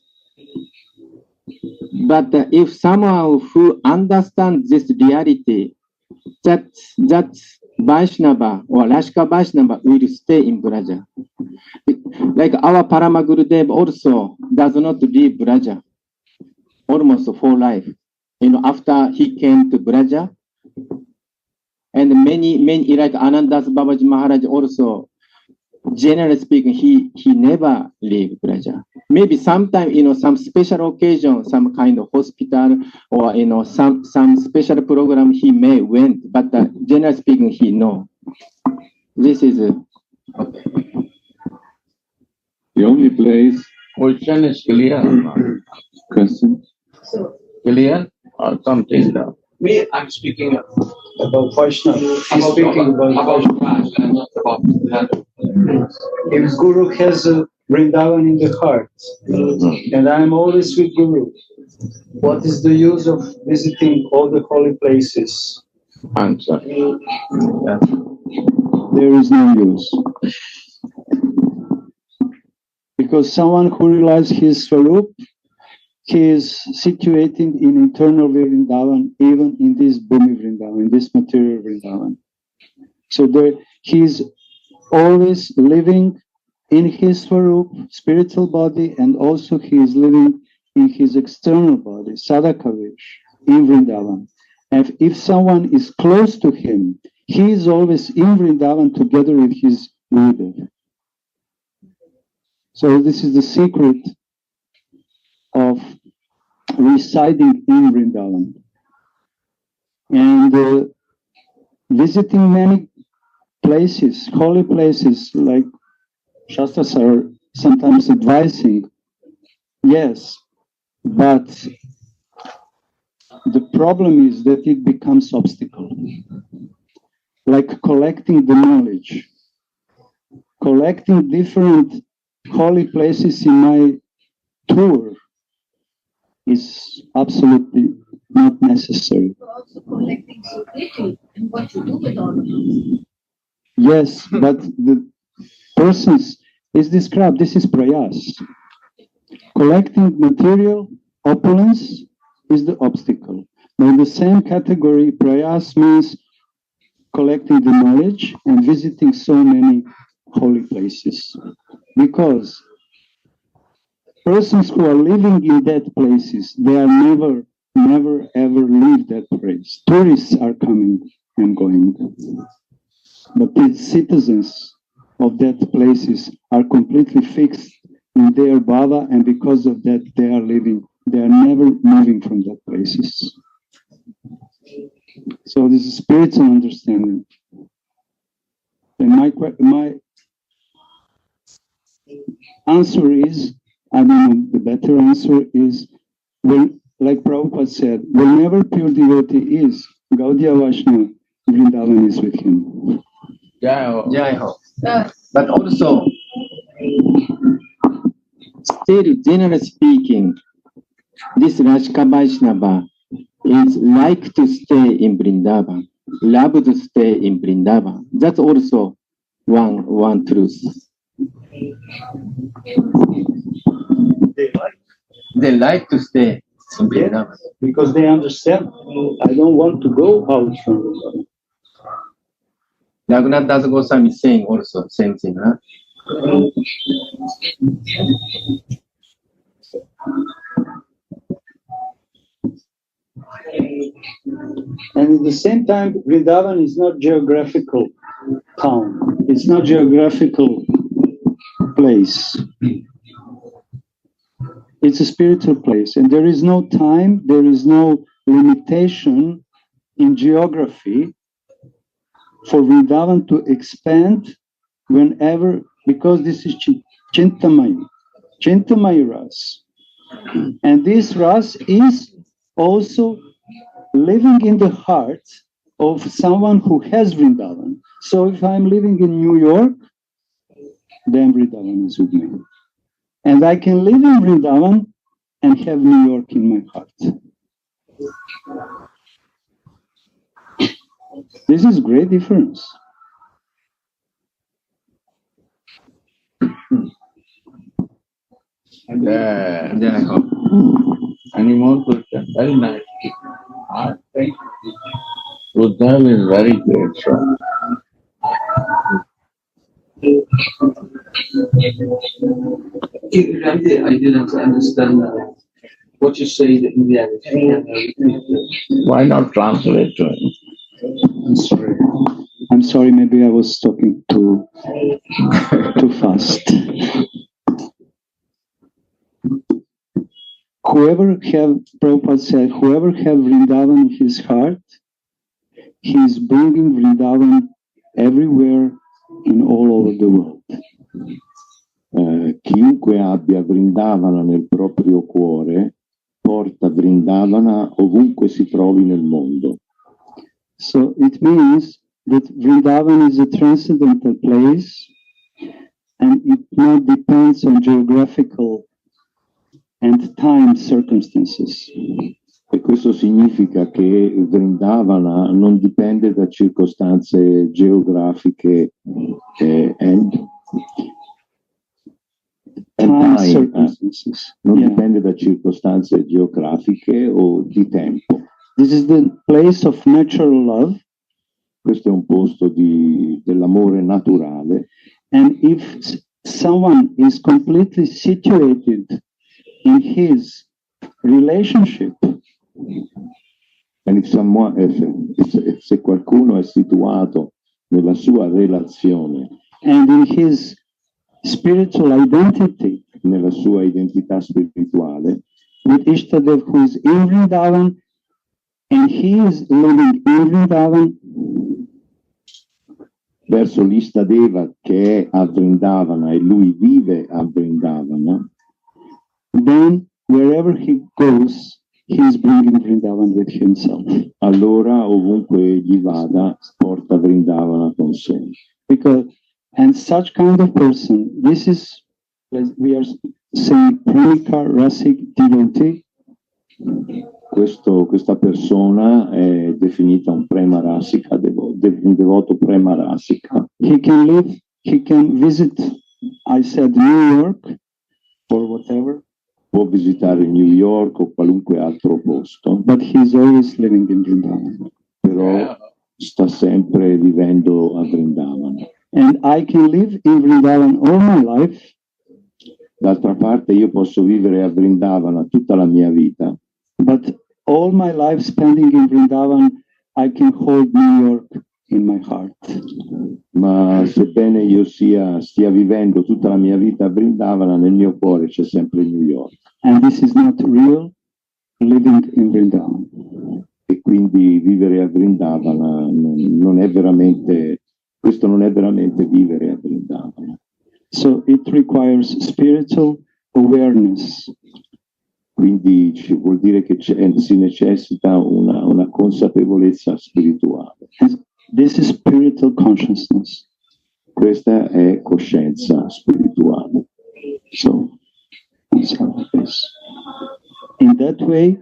[SPEAKER 2] But if someone who understands this reality, that Vaishnava or Rashka Vaishnava will stay in Braja. Like our Parama Gurudev also does not leave Braja almost for life. After he came to Braja, and many like Anandas Babaji Maharaj also, generally speaking, he never leave Braja. Maybe sometime, some special occasion, some kind of hospital or, some special program he may went, but generally speaking, he no. This is
[SPEAKER 5] the only place.
[SPEAKER 1] Question is clear.
[SPEAKER 5] Question?
[SPEAKER 1] Clear or something?
[SPEAKER 12] Me, I'm speaking about Vaishnava. I'm speaking about Vaishnava, not about that. If Guru has a Vrindavan in the heart, and I'm always with Guru, what is the use of visiting all the holy places?
[SPEAKER 1] Answer.
[SPEAKER 6] There is no use. Because someone who realizes his Swarup, he is situated in eternal Vrindavan, even in this Bhumi Vrindavan, in this material Vrindavan. So he is always living in his Swarup, spiritual body, and also he is living in his external body, Sadhakavish, in Vrindavan. And if someone is close to him, he is always in Vrindavan together with his Gurudev. So this is the secret of residing in Vrindavan. And visiting many places, holy places, like Shastras are sometimes advising, yes, but the problem is that it becomes obstacle. Like collecting the knowledge. Collecting different holy places in my tour is absolutely not necessary.
[SPEAKER 10] You're also collecting so little, and what you do with all of this.
[SPEAKER 6] Yes, but the persons is described, this is prayas. Collecting material opulence is the obstacle. Now in the same category, prayas means collecting the knowledge and visiting so many holy places. Because persons who are living in that places, they are never ever leave that place. Tourists are coming and going. But the citizens of that places are completely fixed in their bhava, and because of that they are living, they are never moving from that places. So this is spiritual understanding. And my answer is, I don't know, the better answer is, when, like Prabhupada said, whenever pure devotee is, Gaudiya Vaishnava, Vrindavan is with him.
[SPEAKER 2] Jai Ho. But also, still, generally speaking, this Rajka Vaishnava is like to stay in Vrindavan, love to stay in Vrindavan. That's also one truth. They like to stay in Vrindavan.
[SPEAKER 6] Because they understand, I don't want to go out from Vrindavan.
[SPEAKER 2] Raghunath Das Goswami is saying also same thing, huh?
[SPEAKER 6] And at the same time, Vrindavan is not geographical town. It's not geographical place. It's a spiritual place. And there is no time, there is no limitation in geography for Vrindavan to expand whenever, because this is Chintamaya Ras. And this Ras is also living in the heart of someone who has Vrindavan. So if I'm living in New York, then Vrindavan is with me. And I can live in Vrindavan and have New York in my heart. This is great difference.
[SPEAKER 1] Any more questions? Very nice. I think Buddha is very grateful.
[SPEAKER 7] I didn't understand what you say in the end.
[SPEAKER 1] Why not translate to him?
[SPEAKER 6] I'm sorry, maybe I was talking too fast. Prabhupada said, whoever have Vrindavan in his heart, he is bringing Vrindavan everywhere in all over the world.
[SPEAKER 9] Chiunque abbia Vrindavana nel proprio cuore, porta Vrindavana ovunque si trovi nel mondo.
[SPEAKER 6] So it means that Vrindavan is a transcendental place, and it not depends on geographical and time circumstances.
[SPEAKER 9] E questo significa che Vrindavana non dipende da circostanze geografiche
[SPEAKER 6] time circumstances.
[SPEAKER 9] Non dipende da circostanze geografiche o di tempo.
[SPEAKER 6] This is the place of natural love.
[SPEAKER 9] Questo è un posto dell'amore naturale.
[SPEAKER 6] And if someone is completely situated in his relationship,
[SPEAKER 9] and if someone, se qualcuno è situato nella sua relazione,
[SPEAKER 6] and in his spiritual identity,
[SPEAKER 9] nella sua identità spirituale,
[SPEAKER 6] with Ishtadev who is in Vrindavan, and he is living in Vrindavan,
[SPEAKER 9] verso l'Istadeva che è a Vrindavana e lui vive a Vrindavana,
[SPEAKER 6] then wherever he goes, he is bringing Vrindavan with himself.
[SPEAKER 9] Allora ovunque egli vada, porta Vrindavana con sé.
[SPEAKER 6] And such kind of person, this is, we are saying, Premika Rasik devotee.
[SPEAKER 9] Questa persona è definita un prema rasika, un devoto prema rasika.
[SPEAKER 6] He can visit, I said, New York or whatever.
[SPEAKER 9] Può visitare New York o qualunque altro posto.
[SPEAKER 6] But he's always living in Vrindavan.
[SPEAKER 9] Però sta sempre vivendo a Vrindavana.
[SPEAKER 6] And I can live in Vrindavan all my life.
[SPEAKER 9] D'altra parte io posso vivere a Vrindavana tutta la mia vita.
[SPEAKER 6] But all my life spending in Vrindavan, I can hold New York in my heart.
[SPEAKER 9] Ma sebbene io stia vivendo tutta la mia vita a Vrindavana, nel mio cuore c'è sempre New York.
[SPEAKER 6] And this is not real living in Vrindavan.
[SPEAKER 9] E quindi vivere a Vrindavana non è veramente, questo non è veramente vivere a Vrindavana.
[SPEAKER 6] So it requires spiritual awareness.
[SPEAKER 9] Quindi vuol dire che si necessita una consapevolezza spirituale.
[SPEAKER 6] This is spiritual consciousness.
[SPEAKER 9] Questa è coscienza spirituale.
[SPEAKER 6] So, that's how it is. In that way,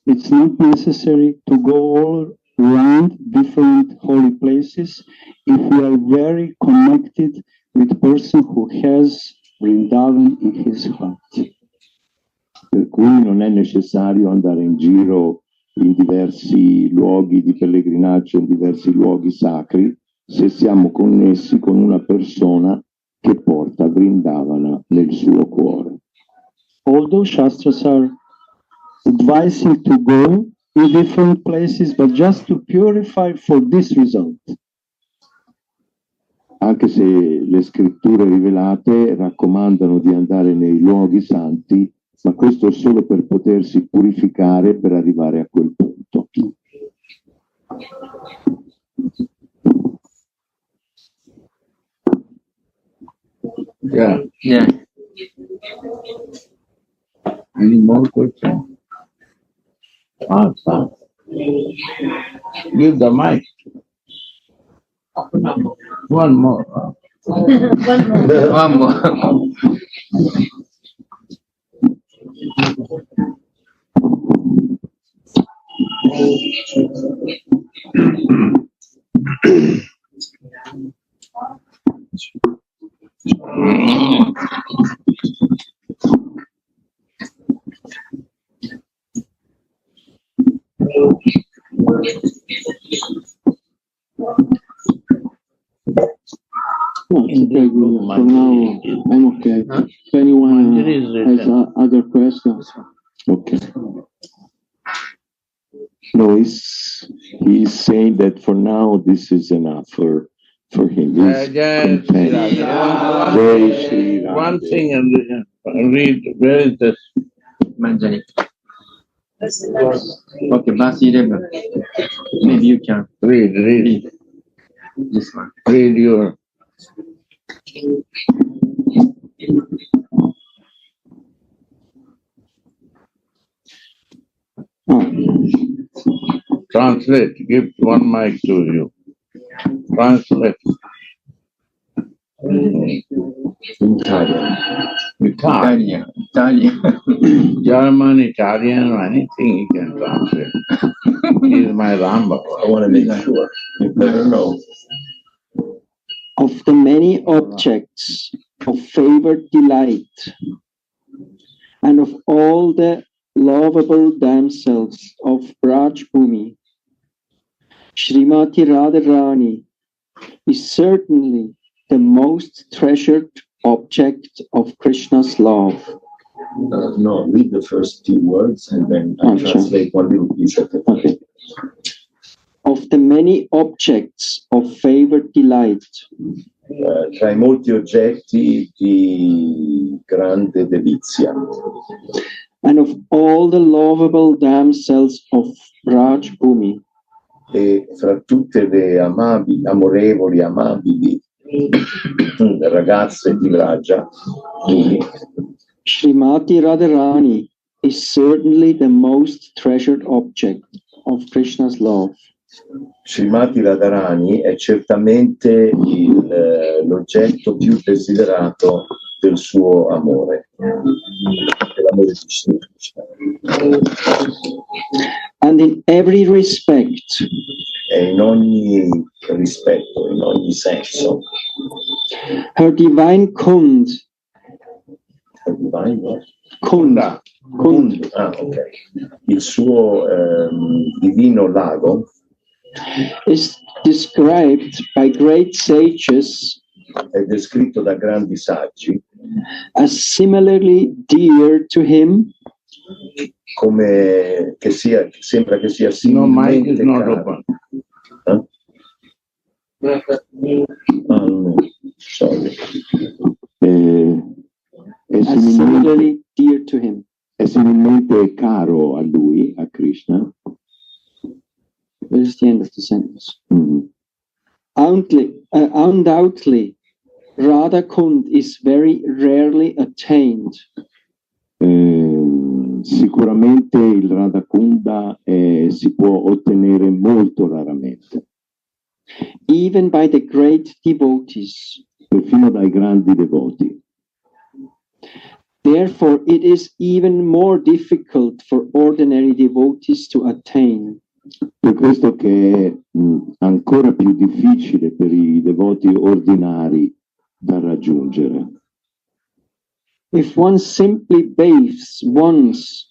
[SPEAKER 6] it's not necessary to go all around different holy places if we are very connected with the person who has Vrindavan in his heart.
[SPEAKER 9] Per cui non è necessario andare in giro in diversi luoghi di pellegrinaggio, in diversi luoghi sacri, se siamo connessi con una persona che porta Vrindavana nel suo cuore.
[SPEAKER 6] Although Shastras are advising to go in different places, but just to purify for this result.
[SPEAKER 9] Anche se le scritture rivelate raccomandano di andare nei luoghi santi, ma questo è solo per potersi purificare per arrivare a quel punto.
[SPEAKER 1] Yeah. Any more questions? Awesome. Give the mic. One more. One more.
[SPEAKER 11] No, it's okay, good. For now, I'm okay. If anyone has other questions.
[SPEAKER 9] Okay. No, he's saying that for now this is enough for him.
[SPEAKER 1] Jai Shri Radha.
[SPEAKER 9] Jai Shri Radha.
[SPEAKER 1] One thing and read, where is this?
[SPEAKER 3] Manjani. Okay, verse 11. Maybe you can
[SPEAKER 1] Read.
[SPEAKER 3] this one.
[SPEAKER 1] Read your. Translate. Give one mic to you. Translate.
[SPEAKER 3] Italian.
[SPEAKER 1] German, Italian, anything you can translate. He is my Ramba.
[SPEAKER 9] I want to make sure. I don't know.
[SPEAKER 2] Of the many objects of favored delight and of all the lovable damsels of Rajbhumi, Srimati Radharani is certainly the most treasured object of Krishna's love.
[SPEAKER 9] No, read the first two words and then I translate one little piece at a time.
[SPEAKER 2] Okay. Of the many objects of favored delight,
[SPEAKER 9] tra I molti oggetti di grande delizia,
[SPEAKER 2] and of all the lovable damsels of Rajbhumi,
[SPEAKER 9] e fra tutte le amorevoli, amabili ragazze di Vraja,
[SPEAKER 2] Srimati Radharani is certainly the most treasured object of Krishna's love.
[SPEAKER 9] Srimati Radharani è certamente l'oggetto più desiderato del suo amore, dell'amore di Shri Krishna.
[SPEAKER 2] And in every respect,
[SPEAKER 9] e in ogni rispetto, in ogni senso,
[SPEAKER 2] her divine kund,
[SPEAKER 9] Kunda. Okay. Il suo divino lago
[SPEAKER 2] is described by great sages
[SPEAKER 9] è descritto da grandi saggi
[SPEAKER 2] as similarly dear to him
[SPEAKER 9] come che sembra che sia similmente caro. No, sorry.
[SPEAKER 2] As similarly dear to him.
[SPEAKER 9] È similmente caro a lui, a Krishna.
[SPEAKER 2] Where is the end of the sentence? Undoubtedly, Radha Kund is very rarely attained.
[SPEAKER 9] Sicuramente il Radha Kunda si può ottenere molto raramente.
[SPEAKER 2] Even by the great devotees.
[SPEAKER 9] Perfino dai grandi devoti.
[SPEAKER 2] Therefore, it is even more difficult for ordinary devotees to attain.
[SPEAKER 9] Per questo che è ancora più difficile per i devoti ordinari da raggiungere.
[SPEAKER 2] If one simply bathes once.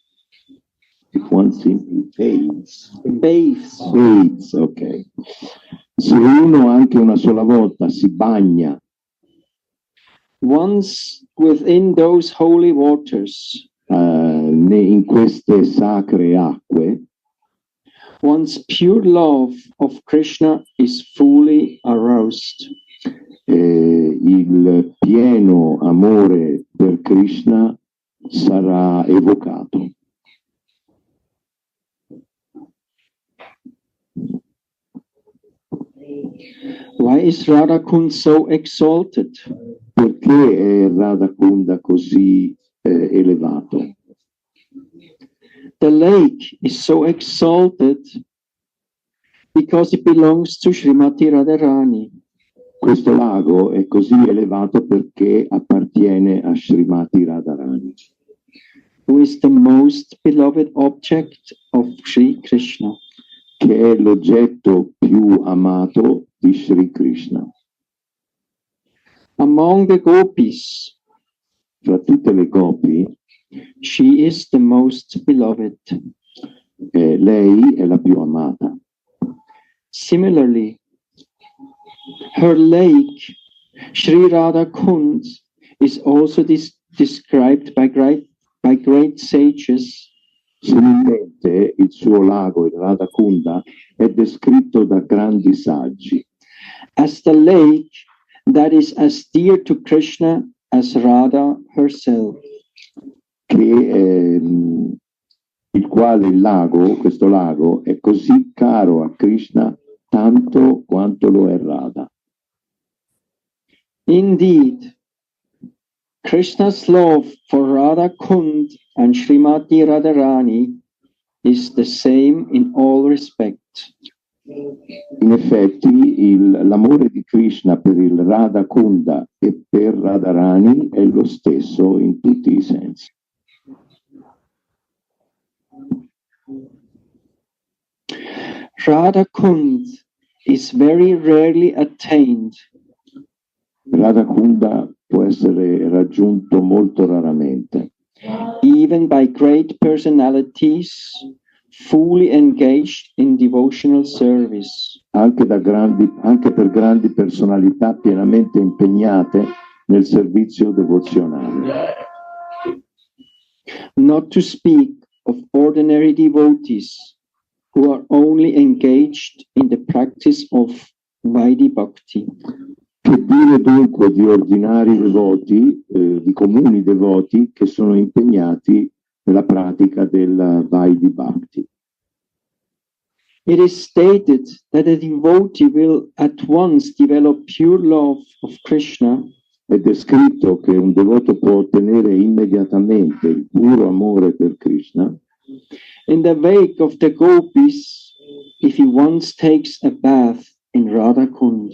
[SPEAKER 9] If one simply bathes.
[SPEAKER 2] Bathes,
[SPEAKER 9] ok. Se uno anche una sola volta si bagna.
[SPEAKER 2] Once within those holy waters.
[SPEAKER 9] In queste sacre acque.
[SPEAKER 2] One's pure love of Krishna is fully aroused.
[SPEAKER 9] Il pieno amore per Krishna sarà evocato.
[SPEAKER 2] Why is Radha Kund so exalted?
[SPEAKER 9] Perché è Radha Kunda così elevato?
[SPEAKER 2] The lake is so exalted because it belongs to Srimati Radharani.
[SPEAKER 9] Questo lago è così elevato perché appartiene a Srimati Radharani,
[SPEAKER 2] who is the most beloved object of Sri Krishna,
[SPEAKER 9] che è l'oggetto più amato di Sri Krishna.
[SPEAKER 2] Among the gopis,
[SPEAKER 9] fra tutte le gopi,
[SPEAKER 2] she is the most beloved.
[SPEAKER 9] Lei è la più amata.
[SPEAKER 2] Similarly, her lake, Sri Radha Kund, is also described by great sages.
[SPEAKER 9] Similmente, il suo lago, il Radha Kunda, è descritto da grandi saggi
[SPEAKER 2] as the lake that is as dear to Krishna as Radha herself.
[SPEAKER 9] Il quale il lago, questo lago, è così caro a Krishna tanto quanto lo è Radha.
[SPEAKER 2] Indeed, Krishna's love for Radha Kund and Srimati Radharani is the same in all respects.
[SPEAKER 9] In effetti, l'amore di Krishna per il Radha Kunda e per Radharani è lo stesso in tutti i sensi.
[SPEAKER 2] Radha Kund is very rarely attained.
[SPEAKER 9] Radha Kunda può essere raggiunto molto raramente.
[SPEAKER 2] even by great personalities fully engaged in devotional service.
[SPEAKER 9] Anche per grandi personalità pienamente impegnate nel servizio devozionale.
[SPEAKER 2] Not to speak of ordinary devotees who are only engaged in the practice of Vaidhi Bhakti.
[SPEAKER 9] Che dire dunque di ordinari devoti, di comuni devoti che sono impegnati nella pratica del Vaidhi Bhakti.
[SPEAKER 2] It is stated that a devotee will at once develop pure love of Krishna.
[SPEAKER 9] Ed è scritto che un devoto può ottenere immediatamente il puro amore per Krishna
[SPEAKER 2] In the wake of the gopis, if he once takes a bath in Radha Kund.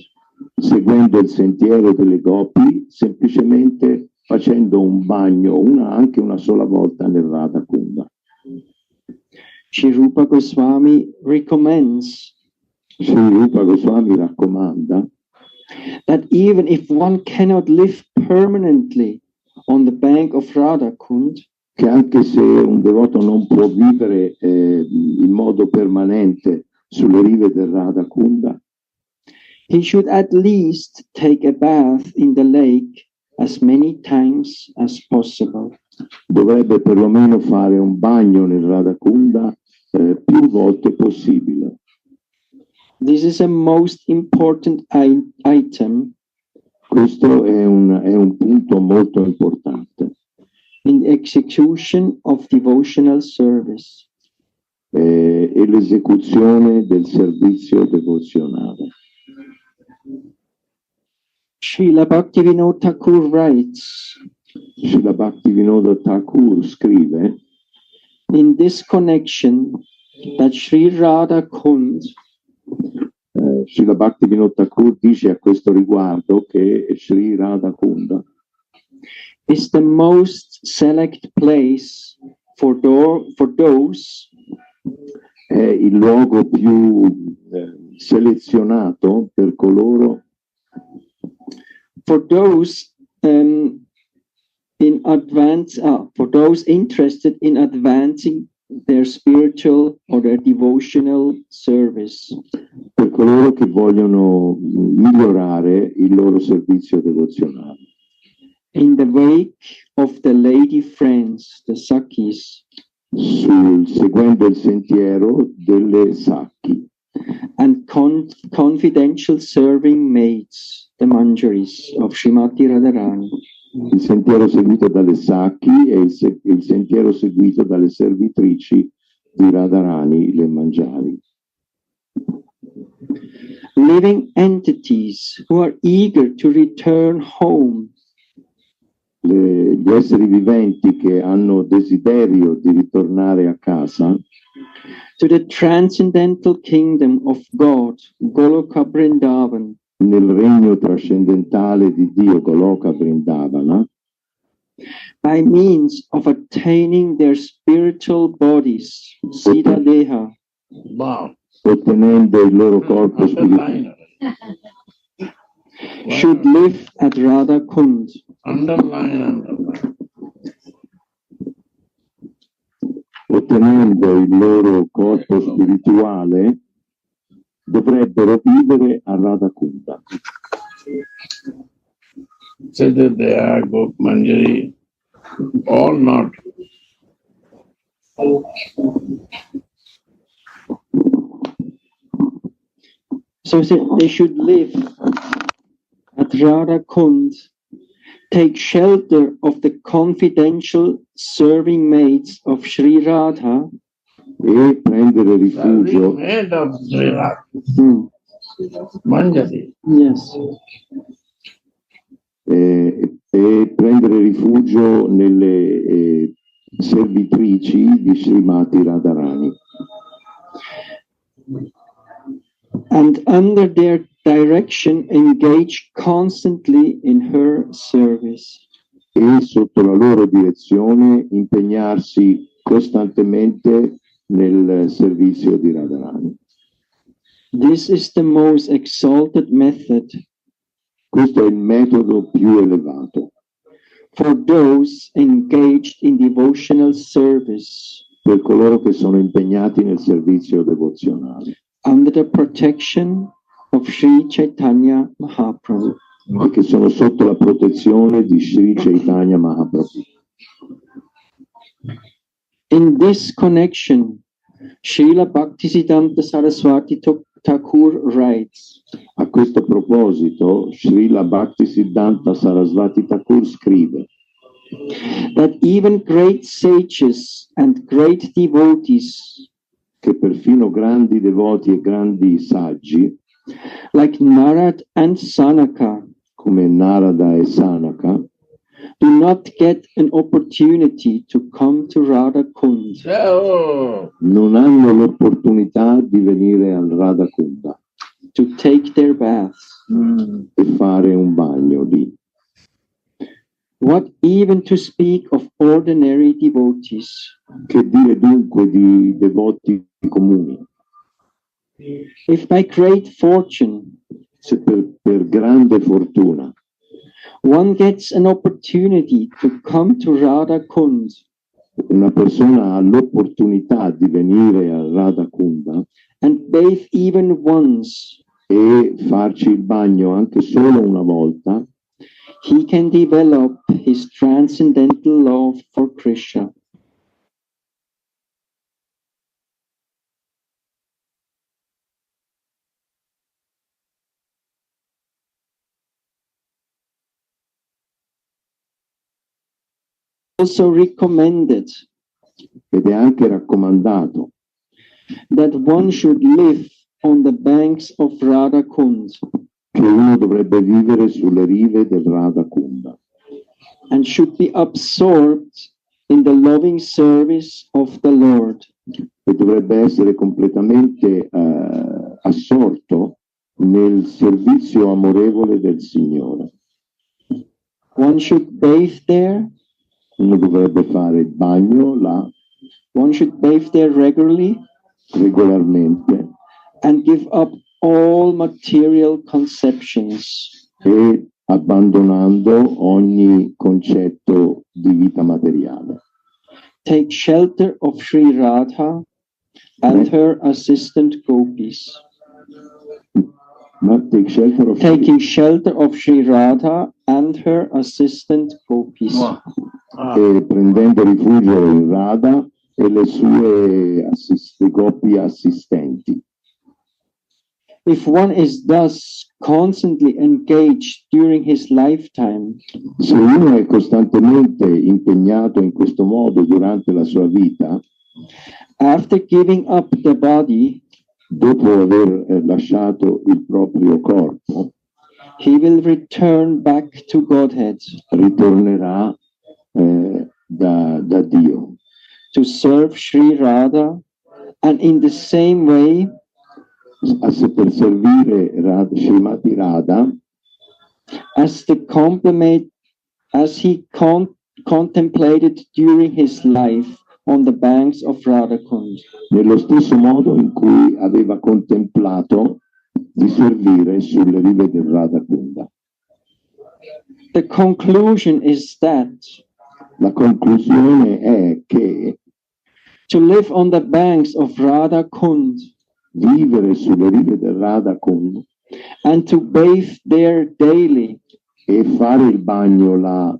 [SPEAKER 9] Seguendo il sentiero delle gopi, semplicemente facendo un bagno, anche una sola volta nel Radha Kunda.
[SPEAKER 2] Sri Rupa Goswami recommends
[SPEAKER 9] Sri Rupa Goswami raccomanda
[SPEAKER 2] that even if one cannot live permanently on the bank of Radha Kund,
[SPEAKER 9] che anche se un devoto non può vivere in modo permanente sulle rive del Radha Kunda,
[SPEAKER 2] he should at least take a bath in the lake as many times as possible.
[SPEAKER 9] dovrebbe perlomeno fare un bagno nel Radha Kunda più volte possibile.
[SPEAKER 2] This is a most important item
[SPEAKER 9] Questo è un punto molto importante
[SPEAKER 2] in the execution of devotional service.
[SPEAKER 9] E l'esecuzione del servizio devozionale.
[SPEAKER 2] Srila Bhaktivinoda Thakur writes,
[SPEAKER 9] Srila Bhaktivinoda Thakur scrive
[SPEAKER 2] in this connection that Sri Radha Kund
[SPEAKER 9] Srila Bhaktivinoda Thakur dice a questo riguardo che Sri Radha Kunda
[SPEAKER 2] is the most select place for those
[SPEAKER 9] è il luogo più selezionato per coloro
[SPEAKER 2] for those for those interested in advancing their spiritual or their devotional service.
[SPEAKER 9] Per coloro che vogliono migliorare il loro servizio devozionale.
[SPEAKER 2] In the wake of the lady friends, the Sakhis,
[SPEAKER 9] Seguendo il sentiero delle Sakhi
[SPEAKER 2] and confidential serving maids, the Manjaris of Srimati Radharani.
[SPEAKER 9] Il sentiero seguito dalle Sakhi e il sentiero seguito dalle servitrici di Radharani, le Manjari.
[SPEAKER 2] Living entities who are eager to return home.
[SPEAKER 9] Gli esseri viventi che hanno desiderio di ritornare a casa,
[SPEAKER 2] to the transcendental kingdom of God, Goloka Vrindavan,
[SPEAKER 9] nel regno trascendentale di Dio, Goloka Vrindavana,
[SPEAKER 2] by means of attaining their spiritual bodies, Siddha Deha,
[SPEAKER 9] ottenendo il loro corpo spirituale,
[SPEAKER 2] should live at Radha Kund.
[SPEAKER 9] Ottenendo il loro corpo spirituale, dovrebbero vivere a Radha Kunda.
[SPEAKER 1] Sadhu, Deha, Gop Manjari, all not.
[SPEAKER 2] So they should live at Radha Kund, take shelter of the confidential serving maids of Sri Radha,
[SPEAKER 9] e prendere rifugio
[SPEAKER 1] Maid of Sri Radha. Manjari.
[SPEAKER 2] Yes.
[SPEAKER 9] E prendere rifugio nelle servitrici di Srimati Radharani.
[SPEAKER 2] And under their direction engage constantly in her service.
[SPEAKER 9] E sotto la loro direzione impegnarsi costantemente nel servizio di Radharani.
[SPEAKER 2] This is the most exalted method.
[SPEAKER 9] Questo è il metodo più elevato.
[SPEAKER 2] for those engaged in devotional service
[SPEAKER 9] per coloro che sono impegnati nel servizio devozionale
[SPEAKER 2] under the protection of Sri Chaitanya Mahaprabhu.
[SPEAKER 9] e che sono sotto la protezione di Sri Chaitanya Mahaprabhu.
[SPEAKER 2] In this connection, Srila Bhaktisiddhanta Saraswati Thakur writes,
[SPEAKER 9] A questo proposito, Srila Bhaktisiddhanta Saraswati Thakur scrive
[SPEAKER 2] that even great sages and great devotees,
[SPEAKER 9] che perfino grandi devoti e grandi saggi,
[SPEAKER 2] like Narad and Sanaka,
[SPEAKER 9] come Narada e Sanaka,
[SPEAKER 2] do not get an opportunity to come to Radha Kund,
[SPEAKER 9] non hanno l'opportunità di venire al Radha Kunda
[SPEAKER 2] to take their baths.
[SPEAKER 9] e fare un bagno lì.
[SPEAKER 2] What even to speak of ordinary devotees?
[SPEAKER 9] Che dire dunque di devoti comuni?
[SPEAKER 2] If by great fortune
[SPEAKER 9] Se per grande fortuna
[SPEAKER 2] one gets an opportunity to come to Radha Kund
[SPEAKER 9] una persona ha l'opportunità di venire al Radha Kunda
[SPEAKER 2] and bathe even once,
[SPEAKER 9] e farci il bagno anche solo una volta,
[SPEAKER 2] he can develop his transcendental love for Krishna. Also recommended
[SPEAKER 9] ed è anche raccomandato
[SPEAKER 2] that one should live on the banks of Radha Kund
[SPEAKER 9] che uno dovrebbe vivere sulle rive del Radha Kunda
[SPEAKER 2] and should be absorbed in the loving service of the Lord.
[SPEAKER 9] e dovrebbe essere completamente assorto nel servizio amorevole del Signore.
[SPEAKER 2] One should bathe there.
[SPEAKER 9] Uno dovrebbe fare il bagno là
[SPEAKER 2] One should bathe there regularly
[SPEAKER 9] regolarmente
[SPEAKER 2] and give up all material conceptions.
[SPEAKER 9] e abbandonando ogni concetto di vita materiale.
[SPEAKER 2] Take shelter of Sri Radha and her assistant gopis.
[SPEAKER 9] Ma take shelter of
[SPEAKER 2] Taking shelter of Sri Radha and her assistant gopis.
[SPEAKER 9] e prendendo rifugio in Radha e le sue gopi assistenti.
[SPEAKER 2] If one is thus constantly engaged during his lifetime,
[SPEAKER 9] Se uno è costantemente impegnato in questo modo durante la sua vita,
[SPEAKER 2] after giving up the body,
[SPEAKER 9] dopo aver lasciato il proprio corpo,
[SPEAKER 2] he will return back to Godhead,
[SPEAKER 9] ritornerà da Dio
[SPEAKER 2] to serve Sri Radha, and in the same way
[SPEAKER 9] per servire Srimati Radha
[SPEAKER 2] as the complement as he contemplated during his life on the banks of Radhakund.
[SPEAKER 9] Nello stesso modo in cui aveva contemplato di servire sulle rive del Radhakunda.
[SPEAKER 2] The conclusion is that
[SPEAKER 9] La conclusione è che
[SPEAKER 2] to live on the banks of Radhakund
[SPEAKER 9] vivere sulle rive del Radhakund
[SPEAKER 2] and to bathe there daily
[SPEAKER 9] e fare il bagno là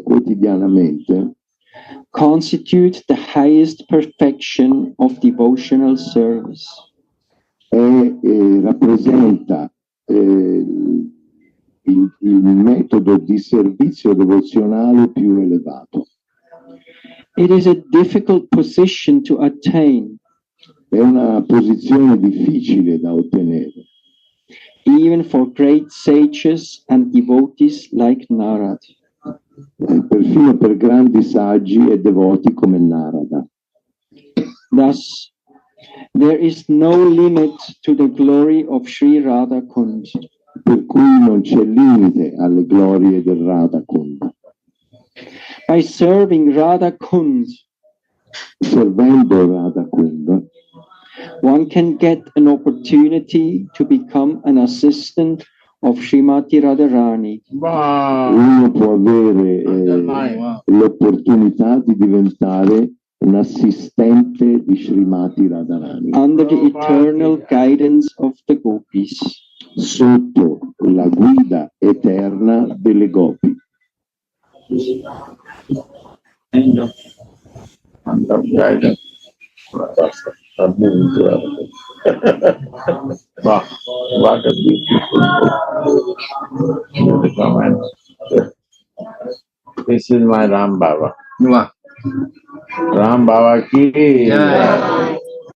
[SPEAKER 9] quotidianamente
[SPEAKER 2] constitute the highest perfection of devotional service.
[SPEAKER 9] Rappresenta il metodo di servizio devozionale più elevato.
[SPEAKER 2] It is a difficult position to attain,
[SPEAKER 9] È una posizione difficile da ottenere,
[SPEAKER 2] even for great sages and devotees like Narad.
[SPEAKER 9] Perfino per grandi saggi e devoti come Narada.
[SPEAKER 2] Thus, there is no limit to the glory of Sri Radha Kund.
[SPEAKER 9] Per cui non c'è limite alle glorie del Radha Kunda.
[SPEAKER 2] By serving Radha Kund,
[SPEAKER 9] Servendo Radha Kunda,
[SPEAKER 2] one can get an opportunity to become an assistant
[SPEAKER 3] of Srimati Radharani.
[SPEAKER 9] Uno può avere l'opportunità di diventare un assistente di Srimati Radharani.
[SPEAKER 3] Under the eternal guidance of the gopis.
[SPEAKER 9] Sotto la guida eterna delle gopi.
[SPEAKER 1] Under guidance. Wow, what a beautiful comment. This is my Ram Baba. Ram Baba ki